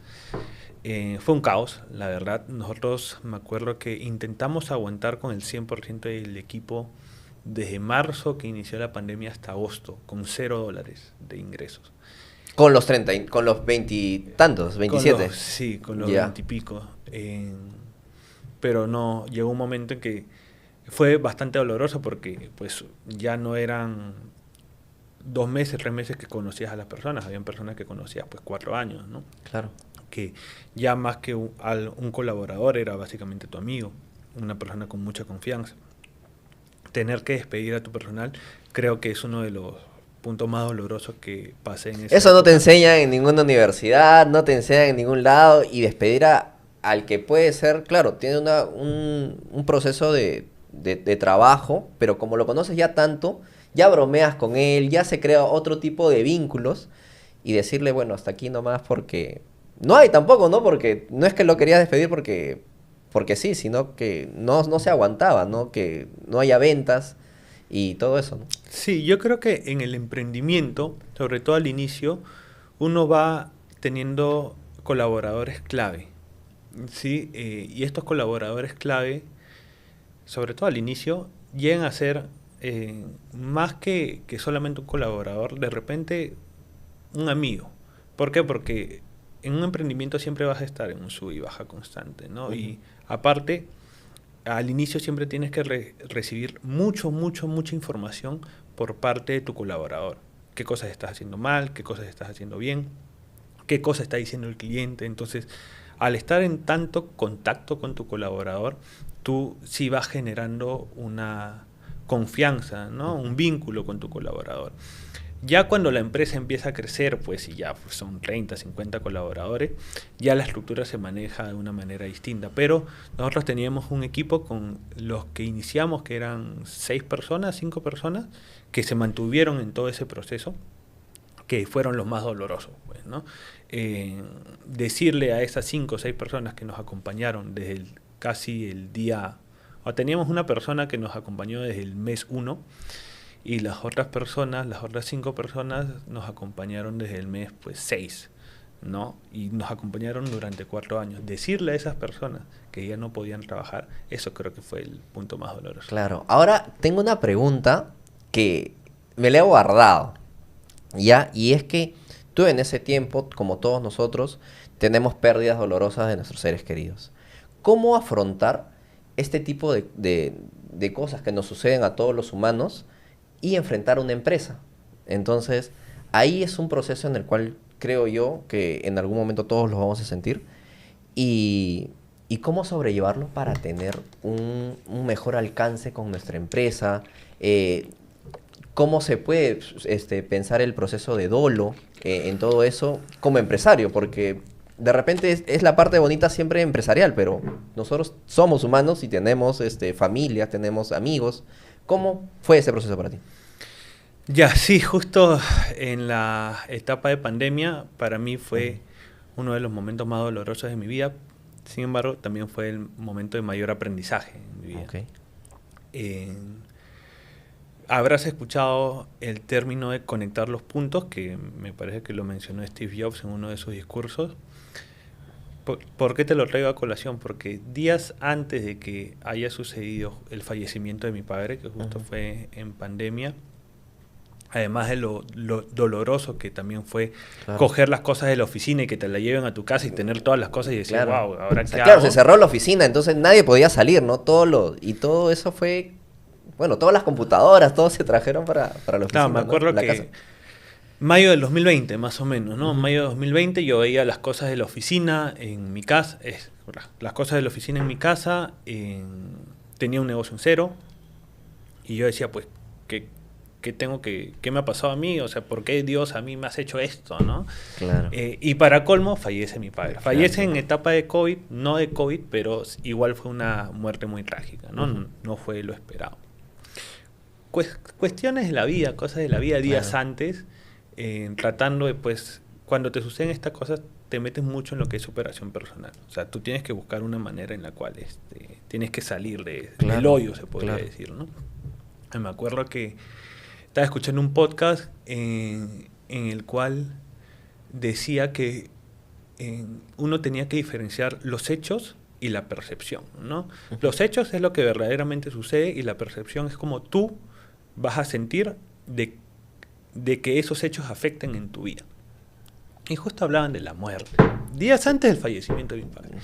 Fue un caos, la verdad. Nosotros me acuerdo que intentamos aguantar con el 100% del equipo desde marzo que inició la pandemia hasta agosto, con $0 de ingresos. Con los 30, con los 20 y tantos, 27. Sí, con los Ya. 20 y pico. Pero no, llegó un momento en que fue bastante doloroso porque pues ya no eran 2 meses, 3 meses que conocías a las personas, habían personas que conocías pues 4 años, ¿no? Claro. Que ya más que un colaborador era básicamente tu amigo, una persona con mucha confianza. Tener que despedir a tu personal creo que es uno de los puntos más dolorosos que pasé en esa Eso no te época. enseñan en ninguna universidad, no te enseñan en ningún lado, y despedir al que puede ser, claro, tiene un proceso de trabajo, pero como lo conoces ya tanto, ya bromeas con él, ya se crea otro tipo de vínculos, y decirle, bueno, hasta aquí nomás porque... No hay tampoco, ¿no? Porque no es que lo querías despedir porque sí, sino que no se aguantaba, ¿no? Que no haya ventas y todo eso, ¿no? Sí, yo creo que en el emprendimiento, sobre todo al inicio, uno va teniendo colaboradores clave, ¿sí? Y estos colaboradores clave, sobre todo al inicio, llegan a ser más que solamente un colaborador, de repente un amigo. ¿Por qué? Porque en un emprendimiento siempre vas a estar en un sub y baja constante, ¿no? Y aparte, al inicio siempre tienes que recibir mucha información por parte de tu colaborador. ¿Qué cosas estás haciendo mal? ¿Qué cosas estás haciendo bien? ¿Qué cosa está diciendo el cliente? Entonces, al estar en tanto contacto con tu colaborador, tú sí vas generando una confianza, ¿no? Un vínculo con tu colaborador. Ya cuando la empresa empieza a crecer, pues y ya pues, son 30, 50 colaboradores, ya la estructura se maneja de una manera distinta. Pero nosotros teníamos un equipo con los que iniciamos, que eran 6 personas, 5 personas, que se mantuvieron en todo ese proceso, que fueron los más dolorosos, pues, ¿no? Decirle a esas 5 o 6 personas que nos acompañaron desde casi el día... O teníamos una persona que nos acompañó desde el mes 1, y las otras 5 personas nos acompañaron desde el mes pues 6, ¿no? Y nos acompañaron durante 4 años. Decirle a esas personas que ya no podían trabajar, eso creo que fue el punto más doloroso. Claro. Ahora tengo una pregunta que me la he guardado, ¿ya? Y es que tú en ese tiempo, como todos nosotros, tenemos pérdidas dolorosas de nuestros seres queridos. ¿Cómo afrontar este tipo de cosas que nos suceden a todos los humanos y enfrentar una empresa. Entonces, ahí es un proceso en el cual creo yo que en algún momento todos lo vamos a sentir. Y cómo sobrellevarlo para tener un mejor alcance con nuestra empresa. Cómo se puede pensar el proceso de dolo en todo eso como empresario, porque de repente es la parte bonita siempre empresarial, pero nosotros somos humanos y tenemos familias, tenemos amigos. ¿Cómo fue ese proceso para ti? Ya, sí, justo en la etapa de pandemia, para mí fue uno de los momentos más dolorosos de mi vida. Sin embargo, también fue el momento de mayor aprendizaje en mi vida. Okay. Habrás escuchado el término de conectar los puntos, que me parece que lo mencionó Steve Jobs en uno de sus discursos. ¿Por qué te lo traigo a colación? Porque días antes de que haya sucedido el fallecimiento de mi padre, que justo fue en pandemia, además de lo doloroso que también fue coger las cosas de la oficina y que te la lleven a tu casa y tener todas las cosas y decir, wow, ¿ahora qué hago? Claro, se cerró la oficina, entonces nadie podía salir, ¿no? Y todo eso fue... Bueno, todas las computadoras, todos se trajeron para la oficina. Claro, me acuerdo ¿no? que casa. Mayo del 2020, más o menos, ¿no? Mayo de 2020 yo veía las cosas de la oficina en mi casa, las cosas de la oficina en mi casa, tenía un negocio en cero y yo decía, pues, ¿qué me ha pasado a mí? O sea, ¿por qué Dios a mí me has hecho esto, no? Claro. Y para colmo, fallece mi padre. Fallece en etapa de COVID, no de COVID, pero igual fue una muerte muy trágica, ¿no? No fue lo esperado. Cuestiones de la vida, cosas de la vida días antes, tratando de, pues, cuando te suceden estas cosas, te metes mucho en lo que es superación personal. O sea, tú tienes que buscar una manera en la cual tienes que salir del hoyo, se podría decir, ¿no? Me acuerdo que estaba escuchando un podcast en el cual decía que uno tenía que diferenciar los hechos y la percepción, ¿no? Los hechos es lo que verdaderamente sucede y la percepción es como tú vas a sentir de que esos hechos afecten en tu vida. Y justo hablaban de la muerte, días antes del fallecimiento de mi padre.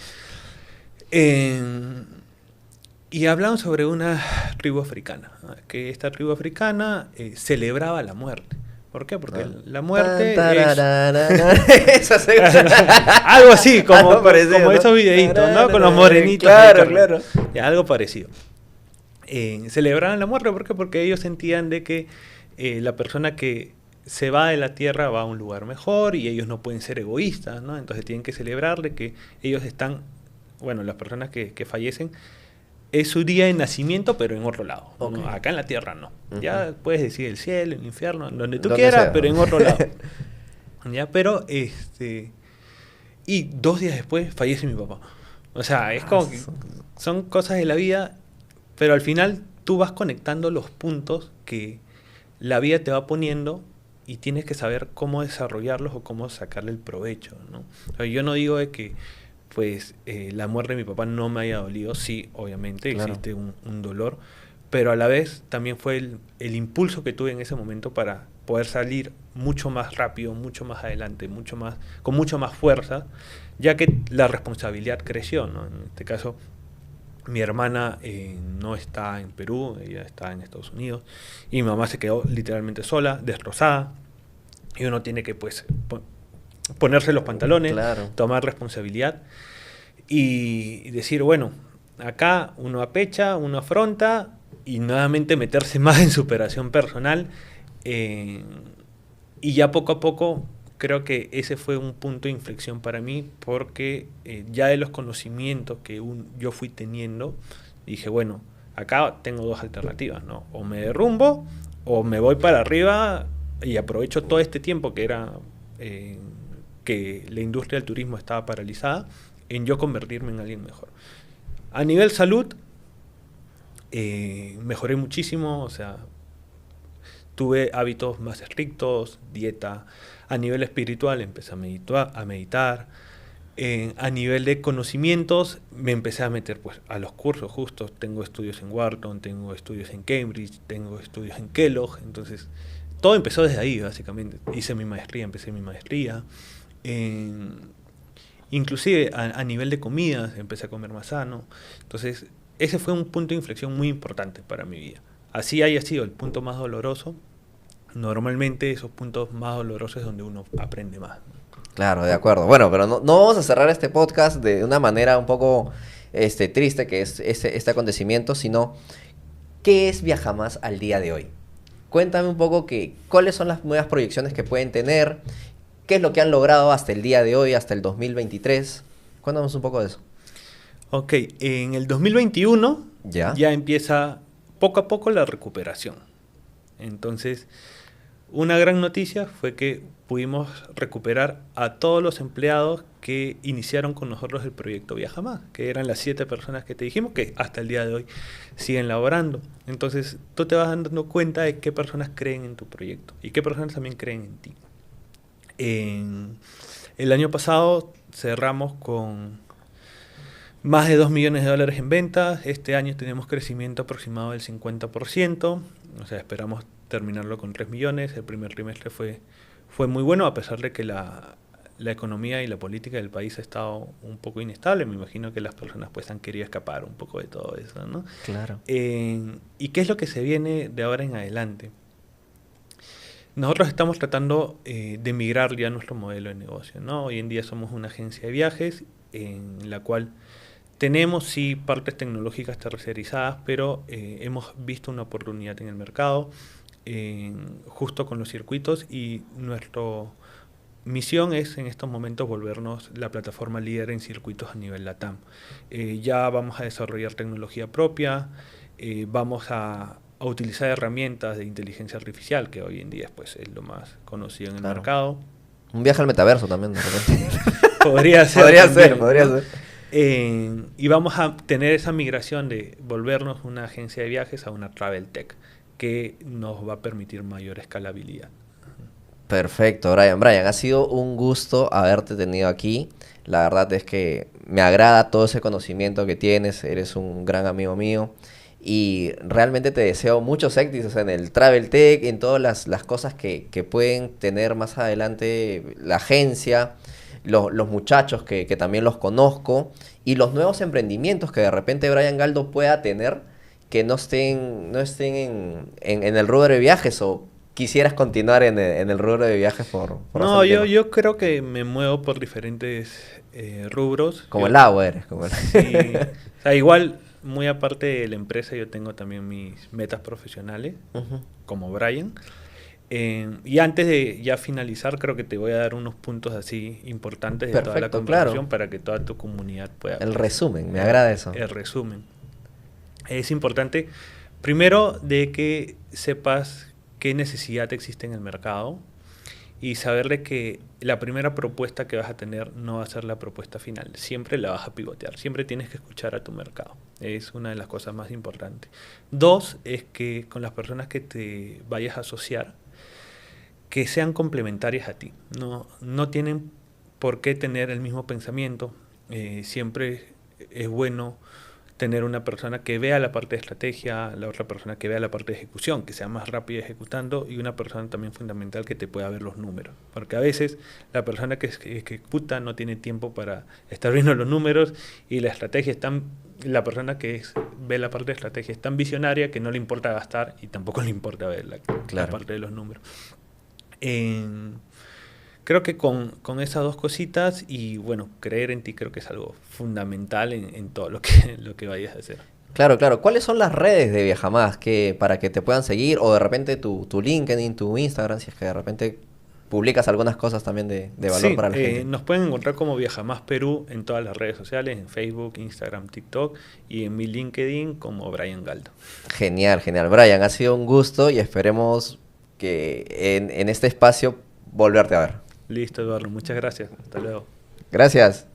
Y hablaban sobre una tribu africana, ¿no? Que esta tribu africana celebraba la muerte. ¿Por qué? Porque la muerte es... algo así, como esos videitos, ¿no? Con los morenitos. Claro. Ya, algo parecido. Celebraban la muerte, ¿por qué? Porque ellos sentían de que la persona que se va de la tierra va a un lugar mejor y ellos no pueden ser egoístas, ¿no? Entonces tienen que celebrar de que ellos están, bueno, las personas que fallecen, es su día de nacimiento, pero en otro lado. ¿No? Acá en la tierra no. Ya puedes decir el cielo, el infierno, donde tú quieras, pero en otro lado. Ya, pero y 2 días después fallece mi papá. O sea, es como que son cosas de la vida, pero al final tú vas conectando los puntos que la vida te va poniendo y tienes que saber cómo desarrollarlos o cómo sacarle el provecho, ¿no? O sea, yo no digo de que pues la muerte de mi papá no me haya dolido, sí, obviamente, existe un dolor, pero a la vez también fue el impulso que tuve en ese momento para poder salir mucho más rápido, mucho más adelante, con mucho más fuerza, ya que la responsabilidad creció, ¿no? En este caso, mi hermana no está en Perú, ella está en Estados Unidos, y mi mamá se quedó literalmente sola, destrozada, y uno tiene que, pues, ponerse los pantalones, tomar responsabilidad y decir, bueno, acá uno apecha, uno afronta y nuevamente meterse más en superación personal, y ya poco a poco creo que ese fue un punto de inflexión para mí, porque ya de los conocimientos que yo fui teniendo, dije, bueno, acá tengo 2 alternativas, ¿no? O me derrumbo o me voy para arriba y aprovecho todo este tiempo que era que la industria del turismo estaba paralizada, en yo convertirme en alguien mejor. A nivel salud, mejoré muchísimo, o sea, tuve hábitos más estrictos, dieta. A nivel espiritual empecé a meditar. A nivel de conocimientos me empecé a meter, pues, a los cursos justos. Tengo estudios en Wharton, tengo estudios en Cambridge, tengo estudios en Kellogg. Entonces, todo empezó desde ahí, básicamente. Empecé mi maestría. Inclusive a nivel de comidas empecé a comer más sano. Entonces, ese fue un punto de inflexión muy importante para mi vida. Así haya sido el punto más doloroso, normalmente esos puntos más dolorosos es donde uno aprende más. Claro, de acuerdo. Bueno, pero no vamos a cerrar este podcast de una manera un poco triste, que es este acontecimiento, sino ¿qué es Viajamás al día de hoy? Cuéntame un poco cuáles son las nuevas proyecciones que pueden tener, qué es lo que han logrado hasta el día de hoy, hasta el 2023. Cuéntanos un poco de eso. Ok, en el 2021 ¿Ya? ya empieza poco a poco la recuperación. Entonces, una gran noticia fue que pudimos recuperar a todos los empleados que iniciaron con nosotros el proyecto Viaja Más, que eran las 7 personas que te dijimos que hasta el día de hoy siguen laborando. Entonces, tú te vas dando cuenta de qué personas creen en tu proyecto y qué personas también creen en ti. El año pasado cerramos con más de $2 millones en ventas. Este año tenemos crecimiento aproximado del 50%. O sea, esperamos terminarlo con 3 millones. El primer trimestre fue muy bueno, a pesar de que la economía y la política del país ha estado un poco inestable. Me imagino que las personas pues han querido escapar un poco de todo eso, ¿no? Claro. ¿Y qué es lo que se viene de ahora en adelante? Nosotros estamos tratando de migrar ya nuestro modelo de negocio, ¿no? Hoy en día somos una agencia de viajes en la cual tenemos sí partes tecnológicas tercerizadas, pero hemos visto una oportunidad en el mercado justo con los circuitos, y nuestra misión es en estos momentos volvernos la plataforma líder en circuitos a nivel LATAM. Ya vamos a desarrollar tecnología propia, vamos a utilizar herramientas de inteligencia artificial, que hoy en día pues, es lo más conocido en el mercado. Un viaje al metaverso también, de repente. Podría ser. Podría ser. Y vamos a tener esa migración de volvernos una agencia de viajes a una travel tech, que nos va a permitir mayor escalabilidad. Perfecto, Brian. Brian, ha sido un gusto haberte tenido aquí. La verdad es que me agrada todo ese conocimiento que tienes. Eres un gran amigo mío. Y realmente te deseo muchos éxitos en el Travel Tech, en todas las cosas que pueden tener más adelante la agencia, los muchachos que también los conozco, y los nuevos emprendimientos que de repente Brian Galdo pueda tener, que no estén en el rubro de viajes, o quisieras continuar en el rubro de viajes por No, yo creo que me muevo por diferentes rubros. Como el agua eres. Sí, o sea, igual, muy aparte de la empresa, yo tengo también mis metas profesionales, como Brian. Y antes de ya finalizar, creo que te voy a dar unos puntos así importantes de toda la conversación, para que toda tu comunidad pueda... El resumen, me agrada eso. El resumen. Es importante, primero, de que sepas qué necesidad existe en el mercado, y saber de que la primera propuesta que vas a tener no va a ser la propuesta final. Siempre la vas a pivotear. Siempre tienes que escuchar a tu mercado. Es una de las cosas más importantes. 2, es que con las personas que te vayas a asociar, que sean complementarias a ti. No tienen por qué tener el mismo pensamiento. Siempre es bueno tener una persona que vea la parte de estrategia, la otra persona que vea la parte de ejecución, que sea más rápida ejecutando, y una persona también fundamental que te pueda ver los números. Porque a veces la persona que ejecuta no tiene tiempo para estar viendo los números, y la estrategia la persona que ve la parte de estrategia es tan visionaria que no le importa gastar y tampoco le importa ver la parte de los números. Creo que con esas dos cositas, y bueno, creer en ti, creo que es algo fundamental en todo lo que vayas a hacer. Claro. ¿Cuáles son las redes de Viajamás para que te puedan seguir? O de repente tu LinkedIn, tu Instagram, si es que de repente publicas algunas cosas también de valor para la gente. Nos pueden encontrar como Viajamás Perú en todas las redes sociales, en Facebook, Instagram, TikTok, y en mi LinkedIn como Brian Galdo. Genial. Brian, ha sido un gusto, y esperemos que en este espacio volverte a ver. Listo, Eduardo. Muchas gracias. Hasta luego. Gracias.